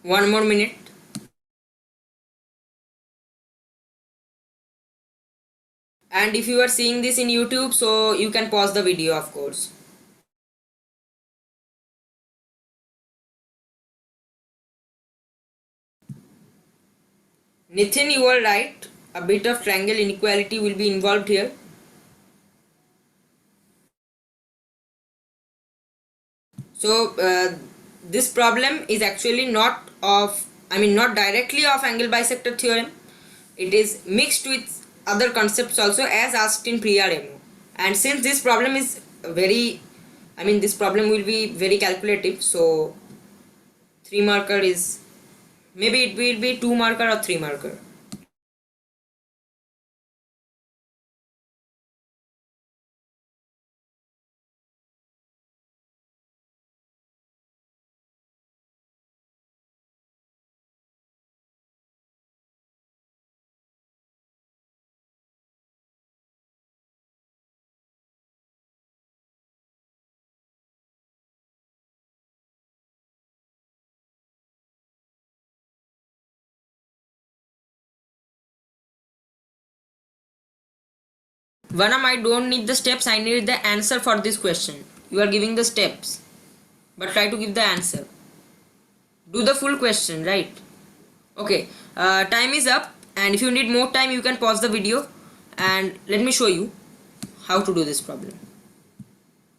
One more minute. And if you are seeing this in YouTube, so you can pause the video, of course. Nitin, you are right. A bit of triangle inequality will be involved here. So this problem is actually not directly of angle bisector theorem. It is mixed with other concepts also as asked in prior demo. And since this problem is this problem will be very calculative. So 3 marker is, maybe it will be 2 marker or 3 marker. Vanam, I don't need the steps, I need the answer for this question. You are giving the steps, but try to give the answer. Do the full question, right? Okay, time is up, and if you need more time, you can pause the video and let me show you how to do this problem.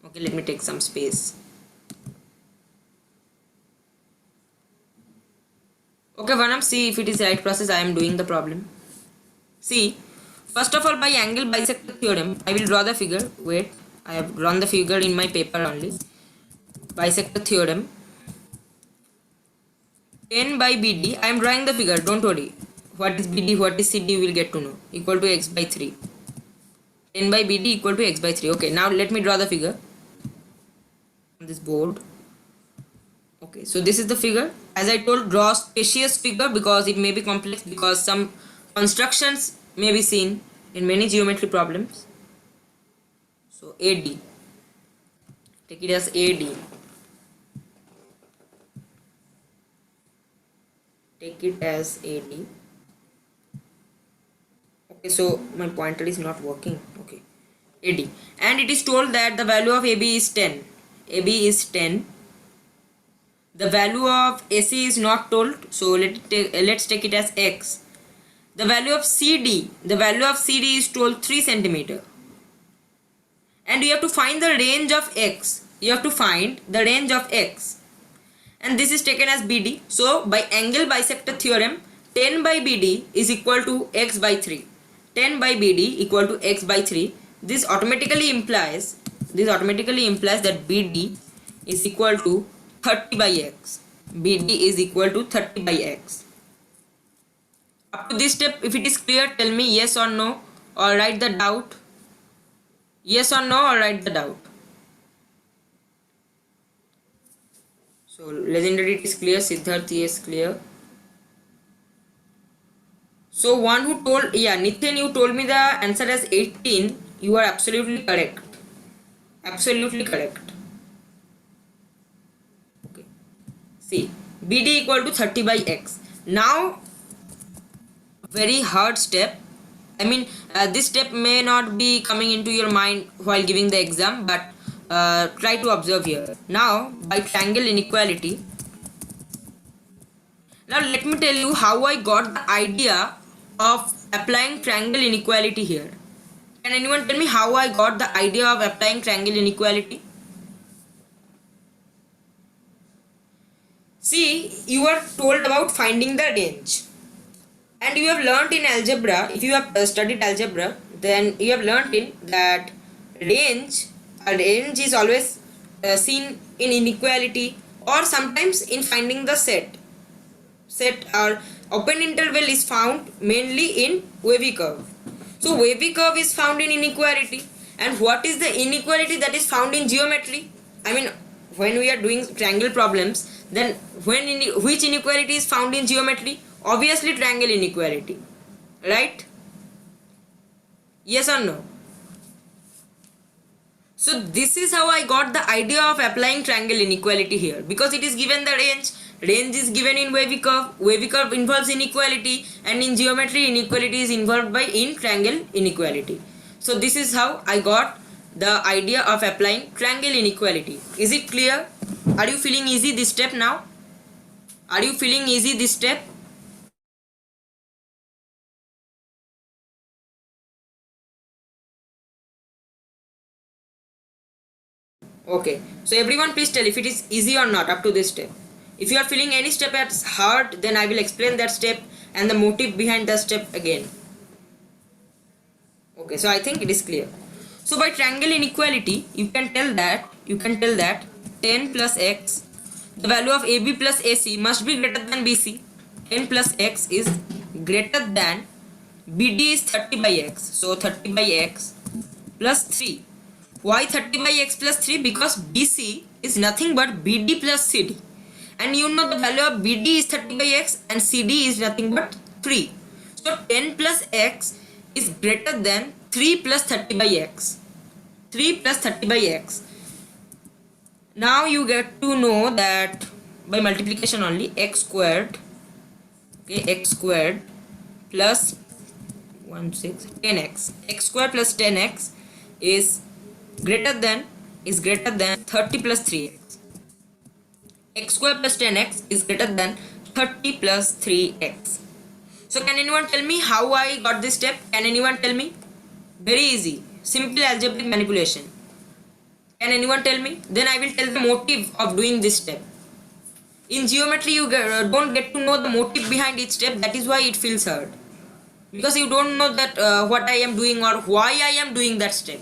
Okay, let me take some space. Okay, Vanam, see if it is the right process. I am doing the problem. See, first of all, by angle bisector theorem, I will draw the figure. Wait, I have drawn the figure in my paper only. Bisector theorem. 10 by BD, I am drawing the figure, don't worry. What is BD, what is CD, you will get to know. Equal to x by 3. 10 by BD equal to x by 3. Okay, now let me draw the figure on this board. Okay, so this is the figure. As I told, draw spacious figure because it may be complex, because some constructions may be seen in many geometry problems. So AD, take it as AD. take it as AD. Okay, so my pointer is not working. Okay, AD, and it is told that the value of AB is 10. AB is 10. The value of AC is not told, so let's take it as X. The value of CD is told 3 centimeter, and you have to find the range of X. You have to find the range of X, and this is taken as BD. So by angle bisector theorem, 10 by BD is equal to X by 3. 10 by BD equal to X by 3. This automatically implies that BD is equal to 30 by X. BD is equal to 30 by X. Up to this step, if it is clear, tell me yes or no, or write the doubt. Yes or no, or write the doubt. So legendary, it is clear. Siddharth, yes, clear. So one who told, yeah, Nithin, you told me the answer as 18. You are absolutely correct. Absolutely correct. Okay. See, BD equal to 30 by X. Now, very hard step. I mean, this step may not be coming into your mind while giving the exam, but try to observe here. Now, by triangle inequality, now let me tell you how I got the idea of applying triangle inequality here. Can anyone tell me how I got the idea of applying triangle inequality? See, you are told about finding the range. And you have learnt in algebra, if you have studied algebra, then you have learnt in that a range is always seen in inequality, or sometimes in finding the set or open interval is found mainly in wavy curve. So wavy curve is found in inequality, and what is the inequality that is found in geometry? I mean, when we are doing triangle problems, then which inequality is found in geometry? Obviously triangle inequality, right? Yes or no? So this is how I got the idea of applying triangle inequality here, because it is given the range is given in wavy curve involves inequality, and in geometry inequality is involved in triangle inequality. So this is how I got the idea of applying triangle inequality. Is it clear? Are you feeling easy this step now? Are you feeling easy this step? Okay, so everyone please tell if it is easy or not up to this step. If you are feeling any step as hard, then I will explain that step and the motive behind the step again. Okay, so I think it is clear. So by triangle inequality, you can tell that 10 plus x, the value of AB plus AC must be greater than BC. 10 plus x is greater than BD is 30 by x. So 30 by x plus 3. Why 30 by x plus 3? Because BC is nothing but BD plus CD. And you know the value of BD is 30 by x and CD is nothing but 3. So 10 plus x is greater than 3 plus 30 by x. 3 plus 30 by x. Now you get to know that by multiplication only, x squared, okay, x squared plus 10x. X squared plus 10x is greater than 30 plus 3x. X square plus 10x is greater than 30 plus 3x. So can anyone tell me how I got this step? Can anyone tell me? Very easy. Simple algebraic manipulation. Can anyone tell me? Then I will tell the motive of doing this step. In geometry, you don't get to know the motive behind each step. That is why it feels hard. Because you don't know that what I am doing or why I am doing that step.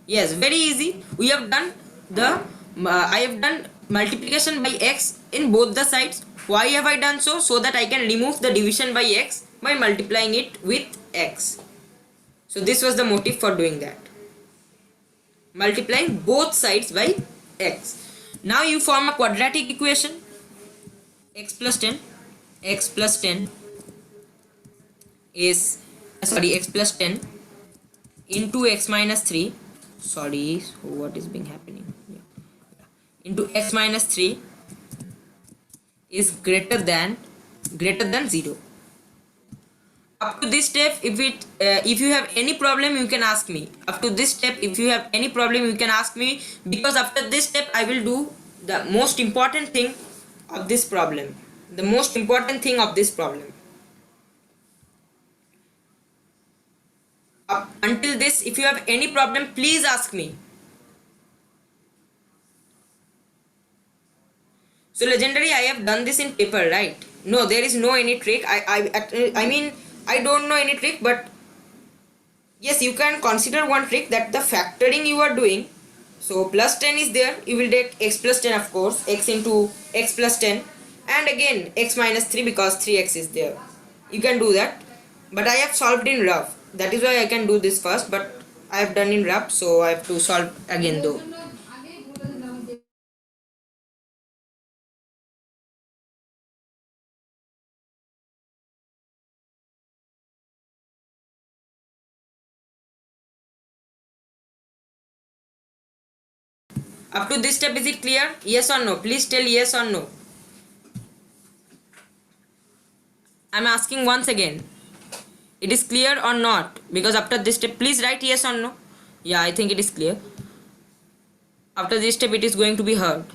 Yes, very easy. We have done I have done multiplication by x in both the sides. Why have I done so? So that I can remove the division by x by multiplying it with x. So this was the motive for doing that. Multiplying both sides by x. Now you form a quadratic equation. X plus 10 is x plus 10 into x minus 3. Sorry, so what is being happening? Yeah. Into x minus 3 is greater than greater than 0. Up to this step, if you have any problem, you can ask me. Up to this step, if you have any problem, you can ask me, because after this step I will do the most important thing of this problem. The most important thing of this problem. Up until this, if you have any problem, please ask me. So legendary, I have done this in paper, right? No, there is no any trick. I mean, I don't know any trick, but yes, you can consider one trick, that the factoring you are doing. So plus 10 is there, you will take x plus 10, of course, x into x plus 10, and again x minus 3 because 3x is there. You can do that, but I have solved in rough. That is why I can do this first, but I have done in rough, so I have to solve again though. Up to this step, is it clear? Yes or no? Please tell yes or no. I'm asking once again. It is clear or not? Because after this step, please write yes or no. Yeah, I think it is clear. After this step, it is going to be heard.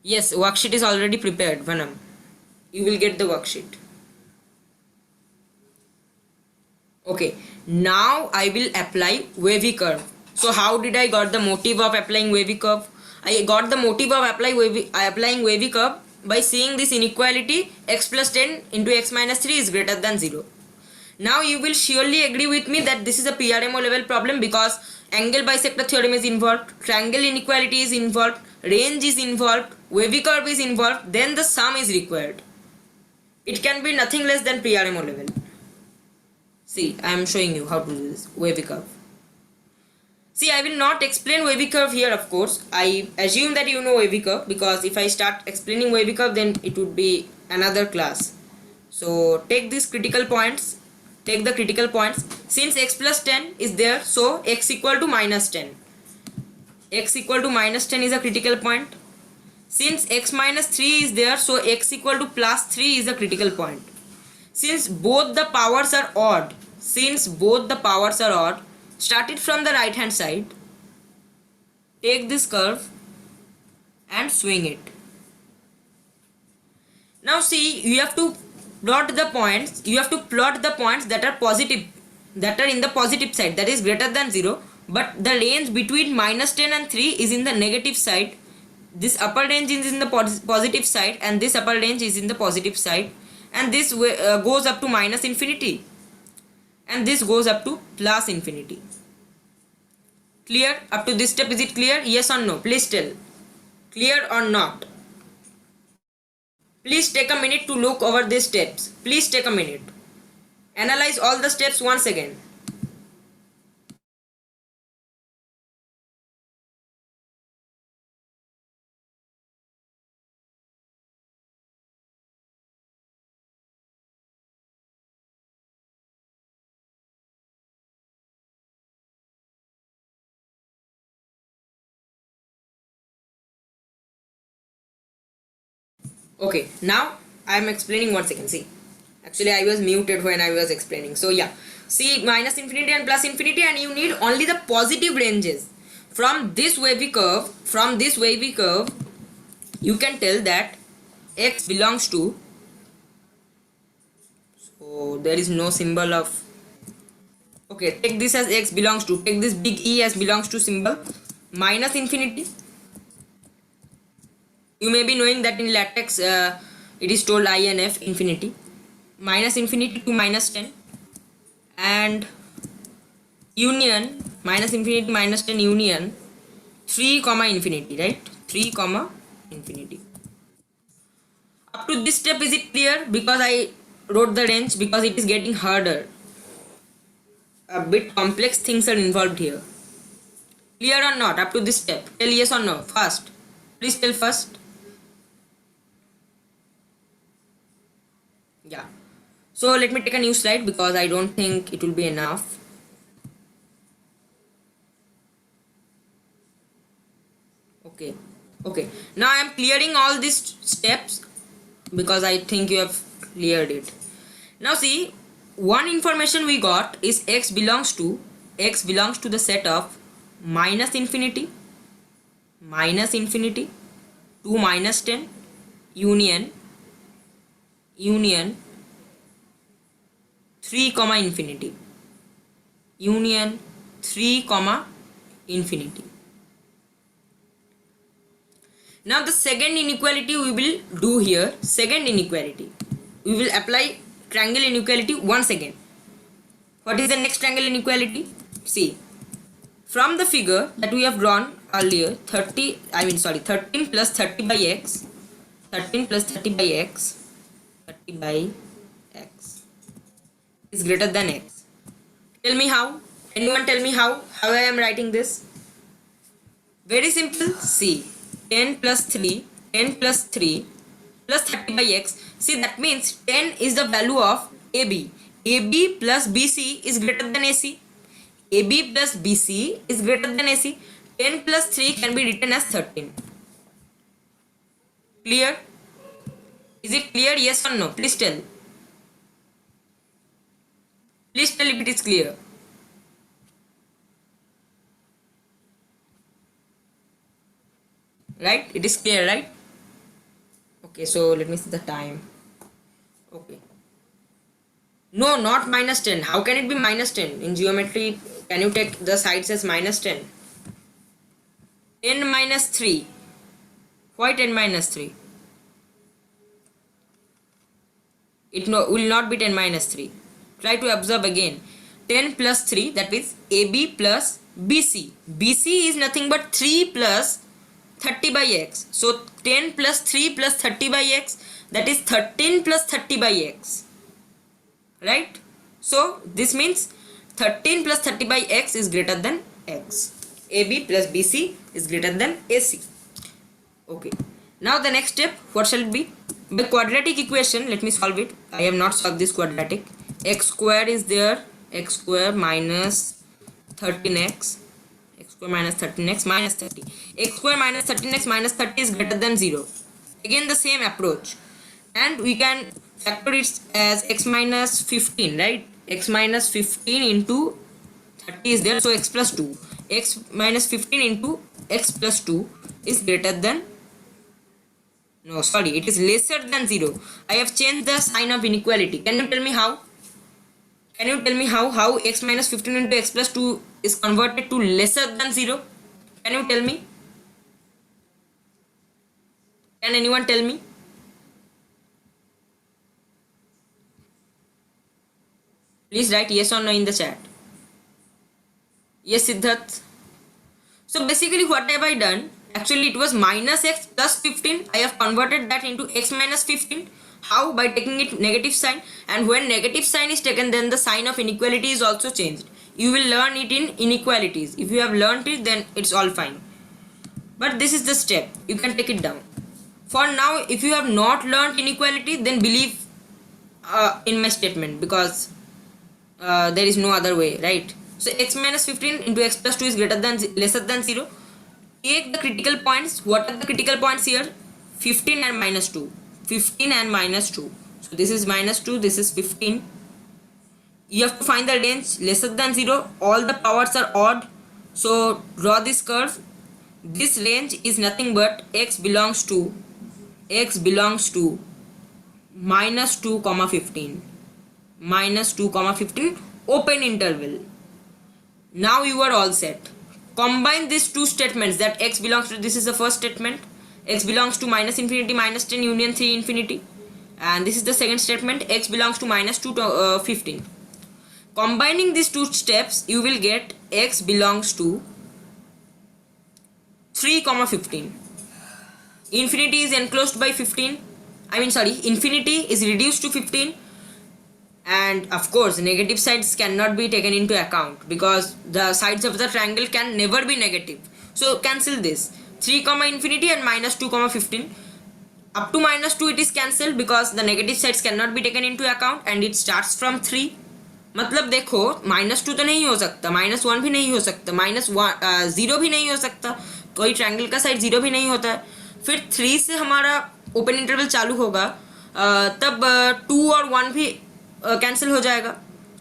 Yes, worksheet is already prepared, Vanam. You will get the worksheet. Okay, now I will apply wavy curve. So how did I got the motive of applying wavy curve? I got the motive of applying wavy curve by seeing this inequality x plus 10 into x minus 3 is greater than 0. Now you will surely agree with me that this is a PRMO level problem, because angle bisector theorem is involved, triangle inequality is involved, range is involved, wavy curve is involved, then the sum is required. It can be nothing less than PRMO level. See, I am showing you how to do this wavy curve. See, I will not explain wavy curve here, of course. I assume that you know wavy curve, because if I start explaining wavy curve, then it would be another class. So take these critical points. Take the critical points. Since x plus 10 is there, so x equal to minus 10. X equal to minus 10 is a critical point. Since x minus 3 is there, so x equal to plus 3 is a critical point. Since both the powers are odd, start it from the right hand side, take this curve and swing it. Now see, you have to plot the points that are positive, that are in the positive side, that is greater than 0, but the range between minus 10 and 3 is in the negative side. This upper range is in the positive side, and this upper range is in the positive side, and this goes up to minus infinity, and this goes up to plus infinity. Clear? Up to this step, is it clear? Yes or no? Please tell. Clear or not? Please take a minute to look over these steps. Please take a minute. Analyze all the steps once again. Okay, now I am explaining once again. See, actually I was muted when I was explaining. So yeah, see, minus infinity and plus infinity, and you need only the positive ranges. From this wavy curve, you can tell that x belongs to, so there is no symbol of, okay, take this as x belongs to, take this big E as belongs to symbol minus infinity. You may be knowing that in latex it is told INF, infinity, minus infinity to minus 10, and union, minus infinity minus 10 union 3 comma infinity, right? 3 comma infinity. Up to this step, is it clear? Because I wrote the range, because it is getting harder. A bit complex things are involved here. Clear or not? Up to this step, tell yes or no first. Please tell first. Yeah, so let me take a new slide, because I don't think it will be enough. Okay, now I am clearing all these steps. because I think you have cleared it. Now see, one information we got is x belongs to the set of minus infinity to minus 10 union 3 comma infinity union 3 comma infinity. Now the second inequality we will do here. Second inequality, we will apply triangle inequality once again. What is the next triangle inequality? See, from the figure that we have drawn earlier, 13 plus 30 by x, 13 plus 30 by x, 30 by x is greater than x. Tell me how. Anyone tell me how I am writing this? Very simple. See, 10 plus 3 plus 30 by x. See, that means 10 is the value of AB. AB plus BC is greater than AC. AB plus BC is greater than AC. 10 plus 3 can be written as 13. Clear? Is it clear? Yes or no? Please tell. Please tell if it is clear. Right? It is clear, right? Okay, so let me see the time. Okay. No, not minus 10. How can it be minus 10? In geometry, can you take the sides as minus 10? 10 minus 3. Why 10 minus 3? It will not be 10 minus 3. Try to observe again. 10 plus 3, that is AB plus BC. BC is nothing but 3 plus 30 by x. So 10 plus 3 plus 30 by x, that is 13 plus 30 by x. Right? So this means 13 plus 30 by x is greater than x. AB plus BC is greater than AC. Okay. Now the next step, what shall it be? By quadratic equation, let me solve it. I have not solved this quadratic. X square is there. X square minus 13x. X square minus 13x minus 30. X square minus 13x minus 30 is greater than 0. Again the same approach. And we can factor it as x minus 15, right? X minus 15 into 30 is there. So x plus 2. X minus 15 into x plus 2 is greater than, no, sorry, it is lesser than 0. I have changed the sign of inequality. Can you tell me how? Can you tell me how x minus 15 into x plus 2 is converted to lesser than 0? Can you tell me? Can anyone tell me? Please write yes or no in the chat. Yes, Siddharth. So basically what have I done? Actually it was minus x plus 15. I have converted that into x minus 15. How? By taking it negative sign. And when negative sign is taken, then the sign of inequality is also changed. You will learn it in inequalities. If you have learned it, then it's all fine. But this is the step. You can take it down. For now, if you have not learned inequality, then believe in my statement, because there is no other way, right? So x minus 15 into x plus 2 is lesser than 0. Take the critical points. What are the critical points here? 15 and minus 2. 15 and minus 2. So this is minus 2, this is 15. You have to find the range lesser than 0. All the powers are odd. So draw this curve. This range is nothing but x belongs to minus 2 comma 15. Minus 2 comma 15 open interval. Now you are all set. Combine these two statements, that x belongs to, this is the first statement, x belongs to minus infinity minus 10 union 3 infinity, and this is the second statement, x belongs to minus 2 to 15. Combining these two steps, you will get x belongs to 3 comma 15. Infinity is enclosed by 15. Infinity is reduced to 15. And of course negative sides cannot be taken into account, because the sides of the triangle can never be negative. So cancel this. 3 comma infinity and minus 2 comma 15. Up to minus 2 it is cancelled, because the negative sides cannot be taken into account, and it starts from 3. मतलब देखो minus 2 तो नहीं हो सकता, minus 1 भी नहीं हो सकता, minus 0 भी नहीं हो सकता, कोई ट्रायंगल का साइड 0 भी नहीं होता है. फिर 3 से हमारा ओपन इंटरवल चालू होगा. तब 2 और 1 भी कैंसिल हो जाएगा,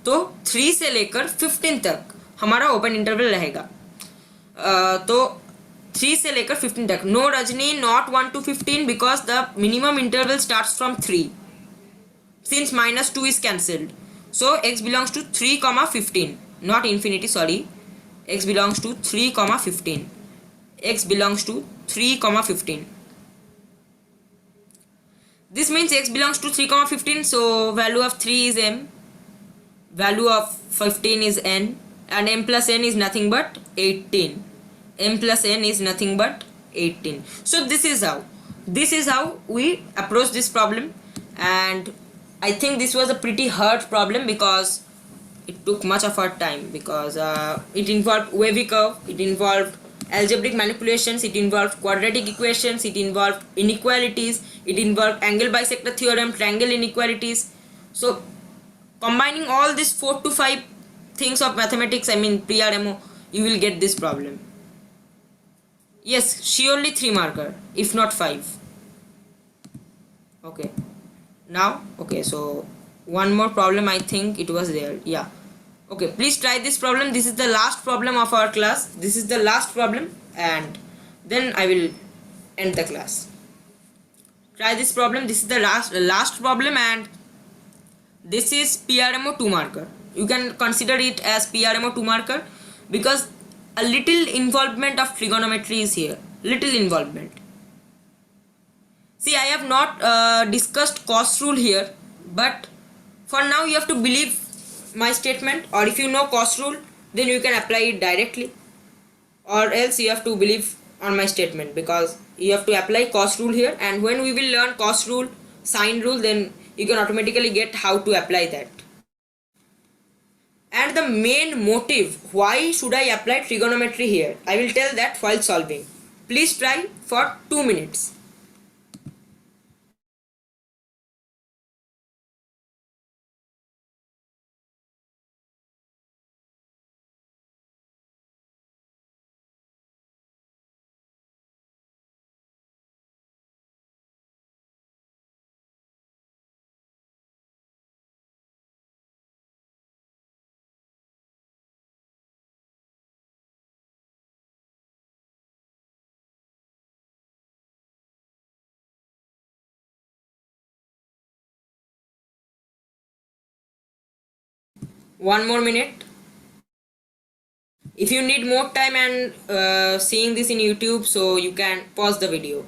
तो 3 से लेकर 15 तक हमारा ओपन इंटरवल रहेगा। तो 3 से लेकर 15 तक, no Rajni not 1 to 15 because the minimum interval starts from 3 since -2 is cancelled. So x belongs to 3 comma 15, not infinity, sorry. X belongs to 3 comma 15. X belongs to 3 comma 15. This means x belongs to 3 comma 15, so value of 3 is m, value of 15 is n, and m plus n is nothing but 18. M plus n is nothing but 18. So this is how we approach this problem, and I think this was a pretty hard problem because it took much of our time, because it involved wavy curve, it involved algebraic manipulations, it involved quadratic equations, it involved inequalities, it involved angle bisector theorem, triangle inequalities. So combining all these 4 to 5 things of mathematics, I mean PRMO, you will get this problem. Yes, surely 3 marker, if not 5. Okay. Now, okay, so one more problem, I think it was there, yeah. Okay, please try this problem. This is the last problem of our class. This is the last problem, and then I will end the class. Try this problem. This is the last problem, and this is PRMO 2 marker. You can consider it as PRMO 2 marker because a little involvement of trigonometry is here, little involvement. See, I have not discussed cos rule here, but for now you have to believe my statement, or if you know cos rule, then you can apply it directly, or else you have to believe on my statement, because you have to apply cos rule here, and when we will learn cos rule, sine rule, then you can automatically get how to apply that. And the main motive, why should I apply trigonometry here, I will tell that while solving. Please try for 2 minutes. One more minute. If you need more time and seeing this in YouTube, so you can pause the video.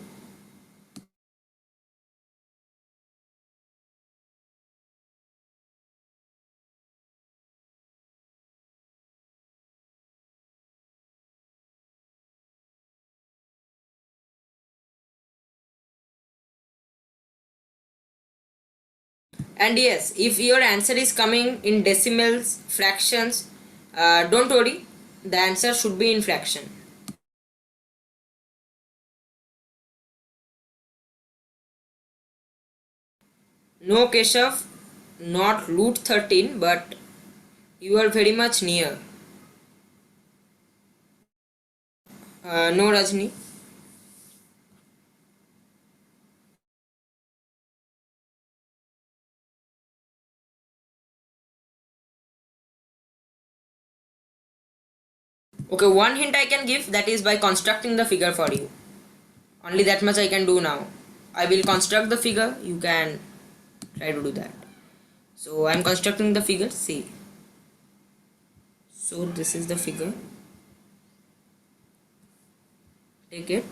And yes, if your answer is coming in decimals, fractions, don't worry, the answer should be in fraction. No, Keshav, not root 13, but you are very much near. No, Rajni. Okay, one hint I can give, that is by constructing the figure for you. Only that much I can do now. I will construct the figure, you can try to do that. So I am constructing the figure, see. So this is the figure. Take it,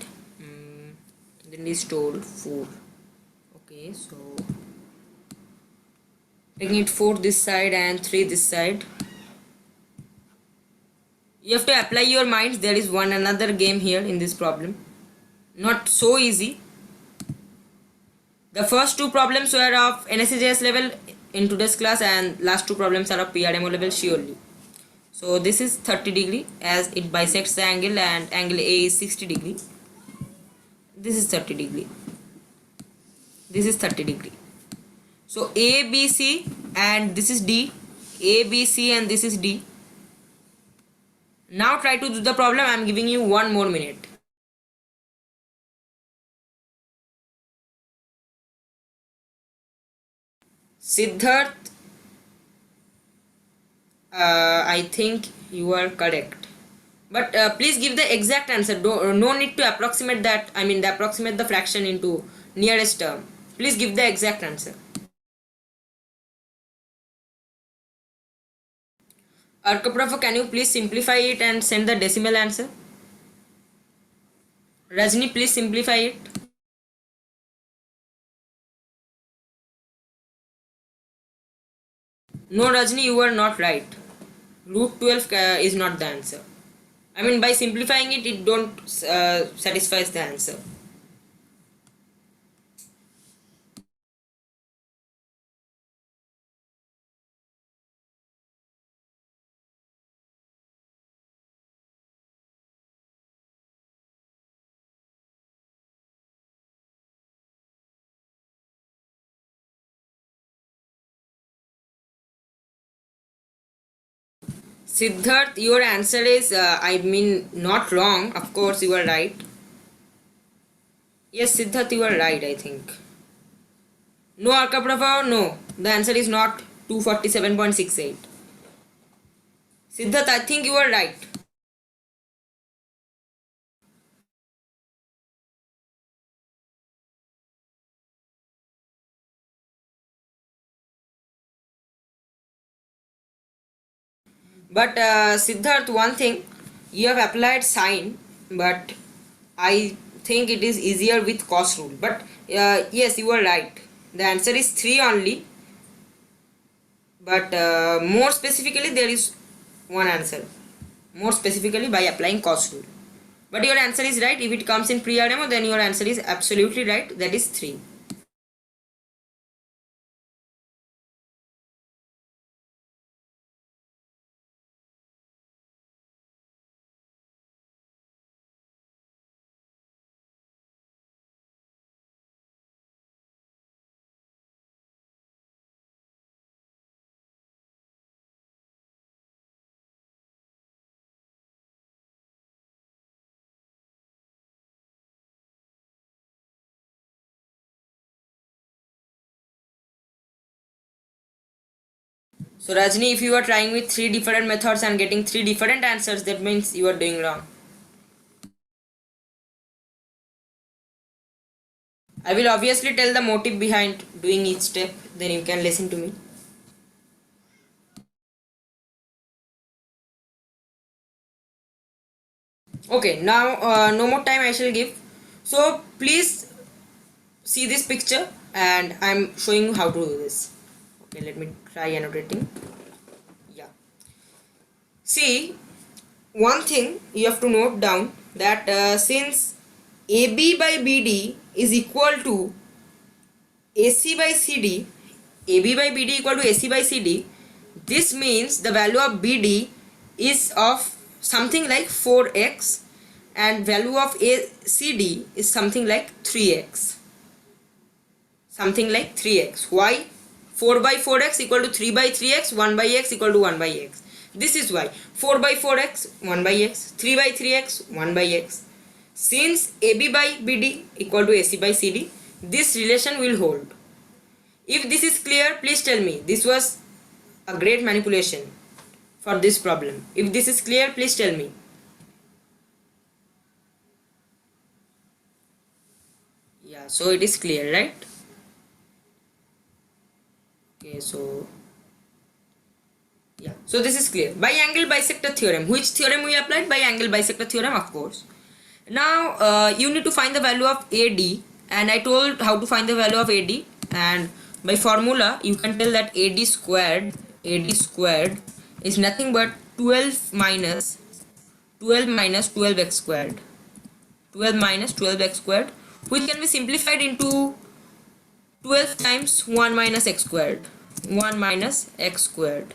then is told 4. Okay, so taking it 4 this side and 3 this side. You have to apply your minds. There is one another game here in this problem, not so easy. The first 2 problems were of NSCJS level in today's class, and last 2 problems are of PRMO level surely. So this is 30 degree as it bisects the angle, and angle A is 60 degree. This is 30 degree. This is 30 degree. So A, B, C, and this is D. A, B, C, and this is D. Now try to do the problem. I am giving you 1 more minute. Siddharth, I think you are correct, but please give the exact answer. No need to approximate that, I mean approximate the fraction into nearest term. Please give the exact answer. Arkaprabha, can you please simplify it and send the decimal answer? Rajni, please simplify it. No, Rajni, you are not right. Root 12 is not the answer. I mean, by simplifying it, it don't satisfies the answer. Siddharth, your answer is, I mean, not wrong. Of course, you are right. Yes, Siddharth, you are right, I think. No, Arkaprabha, no. The answer is not 247.68. Siddharth, I think you are right. But Siddharth, one thing, you have applied sine, but I think it is easier with cos rule. But yes, you are right. The answer is 3 only. But more specifically, there is one answer. More specifically by applying cos rule. But your answer is right. If it comes in pre-RMO, then your answer is absolutely right. That is 3. So Rajni, if you are trying with 3 different methods and getting 3 different answers, that means you are doing wrong. I will obviously tell the motive behind doing each step, then you can listen to me. Okay, now no more time I shall give. So please see this picture and I am showing you how to do this. Okay, let me try annotating. Yeah. See, one thing you have to note down that since AB by BD is equal to AC by CD, AB by BD equal to AC by CD, this means the value of BD is of something like 4x and value of ACD is something like 3x. Something like 3x. Why? 4 by 4x equal to 3 by 3x, 1 by x equal to 1 by x. This is why 4 by 4x, 1 by x, 3 by 3x, 1 by x. Since AB by BD equal to AC by CD, this relation will hold. If this is clear, please tell me. This was a great manipulation for this problem. If this is clear, please tell me. Yeah, so it is clear, right? Okay, so yeah, so this is clear. Biangle bisector theorem. Which theorem we applied? Biangle bisector theorem, of course. Now you need to find the value of AD, and I told how to find the value of AD, and by formula you can tell that AD squared is nothing but 12 minus 12x squared, 12 minus 12x squared, which can be simplified into 12 times 1 minus x squared, 1 minus x squared.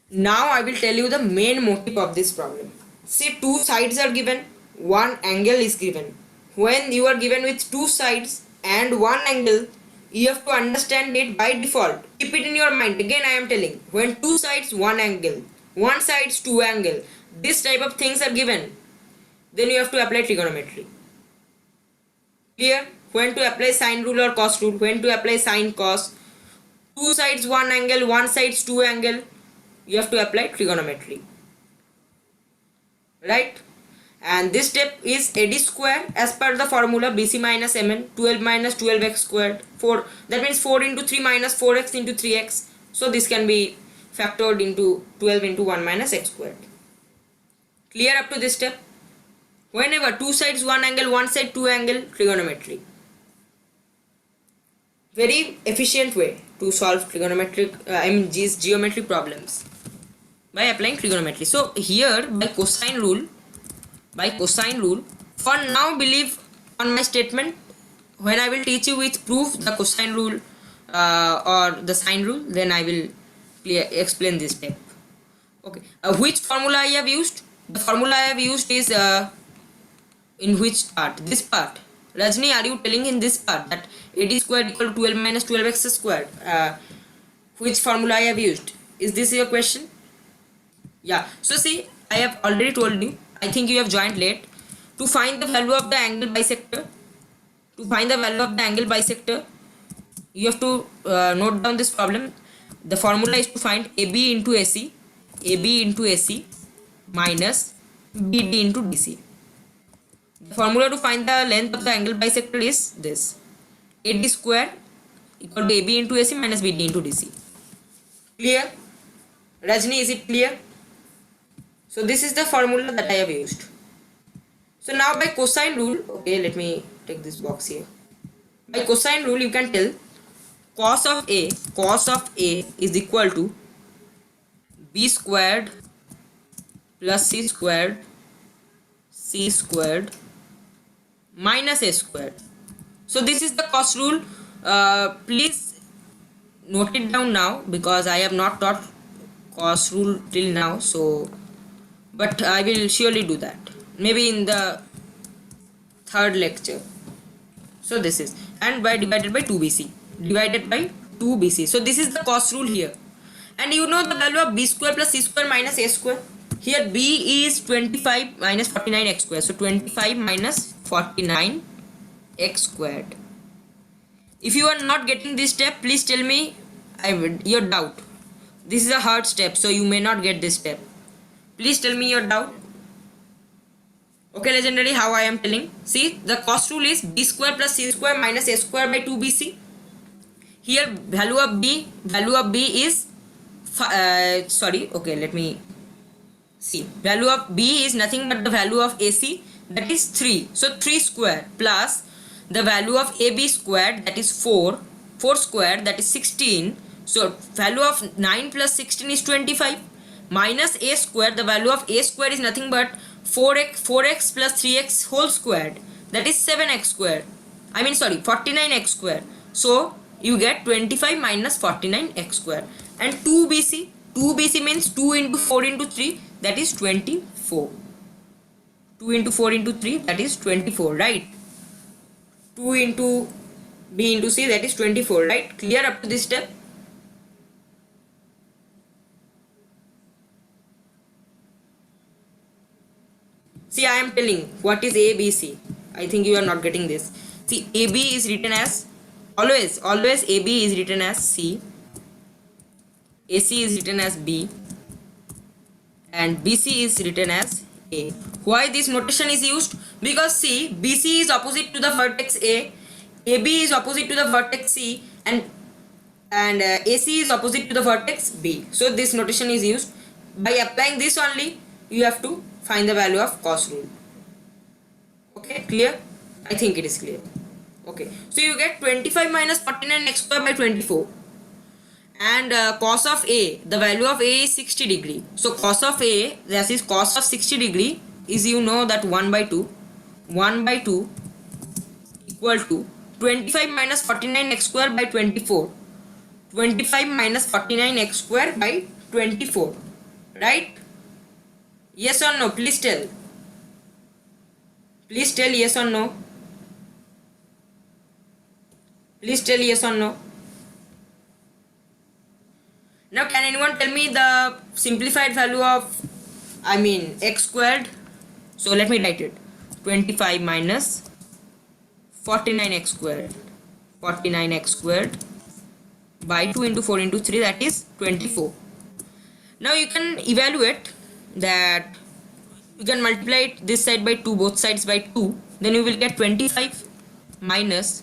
Now I will tell you the main motive of this problem. See, two sides are given, one angle is given. When you are given with two sides and one angle, you have to understand it by default. Keep it in your mind. Again I am telling, when two sides, one angle, one sides, two angle, this type of things are given, then you have to apply trigonometry. Clear? when to apply sine rule or cos rule, when to apply sine cos. Two sides one angle, one sides two angle, you have to apply trigonometry, right? And this step is AD square as per the formula BC minus MN, 12 minus 12x squared, 4, that means 4 into 3 minus 4x into 3x. So this can be factored into 12 into 1 minus x squared. Clear up to this step? Whenever two sides one angle, one side two angle, trigonometry. Very efficient way to solve trigonometric, these geometry problems by applying trigonometry. So here by cosine rule, for now believe on my statement. When I will teach you with proof the cosine rule or the sine rule, then I will explain this step. Okay, which formula I have used? The formula I have used is in which part? This part. Rajni, are you telling in this part that AD squared equal to 12 minus 12x squared? Which formula I have used? Is this your question? Yeah. So see, I have already told you. I think you have joined late. To find the value of the angle bisector, you have to note down this problem. The formula is to find AB into AC minus BD into DC. The formula to find the length of the angle bisector is this: AD square equal to AB into AC minus BD into DC. Clear? Rajni, is it clear? So this is the formula that I have used. So now by cosine rule, okay, let me take this box here. By cosine rule, you can tell cos of A is equal to B squared plus C squared minus A squared. So this is the cos rule. Please note it down now, because I have not taught cos rule till now. So, but I will surely do that, maybe in the third lecture. So this is, and by divided by 2bc. So this is the cos rule here. And you know the value of b square plus c square minus a square. Here b is 25 minus 49x square. So 25 minus 49x squared. If you are not getting this step, please tell me your doubt. This is a hard step, so you may not get this step. Please tell me your doubt. Okay, legendary, how I am telling. See, the cos rule is b square plus c square minus a square by 2bc. Here value of b is okay, let me see. Value of b is nothing but the value of AC, that is 3. So 3 square plus the value of AB squared, that is 4 square, that is 16. So value of 9 plus 16 is 25, minus a square. The value of a square is nothing but 4x plus 3x whole squared, that is 7x squared. 49x square. So you get 25 minus 49x square. And 2bc means 2 into 4 into 3, that is 24. 2 into 4 into 3, that is 24, right? 2 into b into c, that is 24, right? Clear up to this step? See, I am telling what is ABC. I think you are not getting this. See, AB is written as, always AB is written as C, AC is written as B, and BC is written as A. Why this notation is used? Because see, BC is opposite to the vertex A, AB is opposite to the vertex C, and AC is opposite to the vertex B. So this notation is used. By applying this only, you have to find the value of cos rule. Okay, clear? I think it is clear. Okay, so you get 25 minus 49x square by 24. And cos of A, the value of A is 60 degree. So cos of A, that is cos of 60 degree, is, you know, that 1 by 2 equal to 25 minus 49x square by 24. 25 minus 49x square by 24, right? Yes or no? Please tell. Please tell yes or no. Please tell yes or no. Now can anyone tell me the simplified value of x squared? So let me write it. 25 minus 49x squared. 49x squared by 2 into 4 into 3, that is 24. Now you can evaluate that. You can multiply it this side by 2, both sides by 2, then you will get 25 minus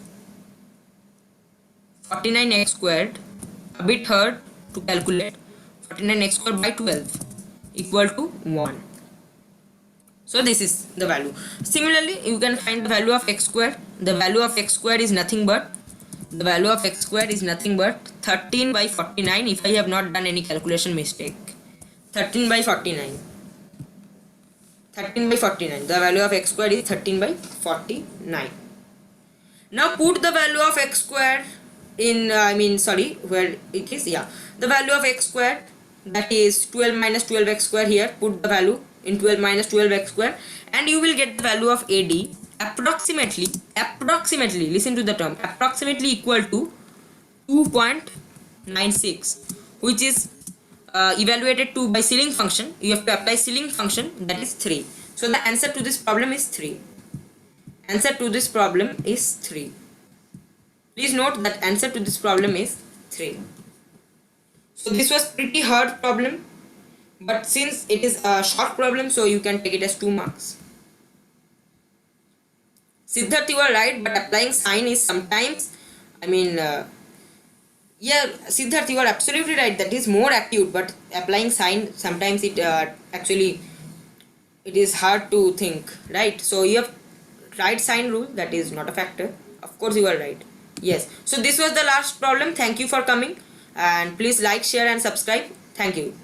49x squared, a bit hard to calculate, 49x squared by 12 equal to 1. So this is the value. Similarly, you can find the value of x squared. The value of x squared is nothing but 13 by 49, if I have not done any calculation mistake. 13 by 49. 13 by 49. The value of x squared is 13 by 49. Now put the value of x squared in, where it is, the value of x squared, that is 12 minus 12x square here. Put the value in 12 minus 12x square and you will get the value of AD approximately, listen to the term, approximately equal to 2.96, which is evaluated to by ceiling function. You have to apply ceiling function, that is 3. So the answer to this problem is 3. Answer to this problem is 3. Please note that answer to this problem is 3. So this was pretty hard problem, but since it is a short problem, so you can take it as 2 marks. Siddharth, you are right, but applying sign is sometimes, Siddharth, you are absolutely right, that is more acute, but applying sign, sometimes it actually it is hard to think, right? So you have right sign rule, that is not a factor. Of course you are right. Yes. So this was the last problem. Thank you for coming, and please like, share and subscribe. Thank you.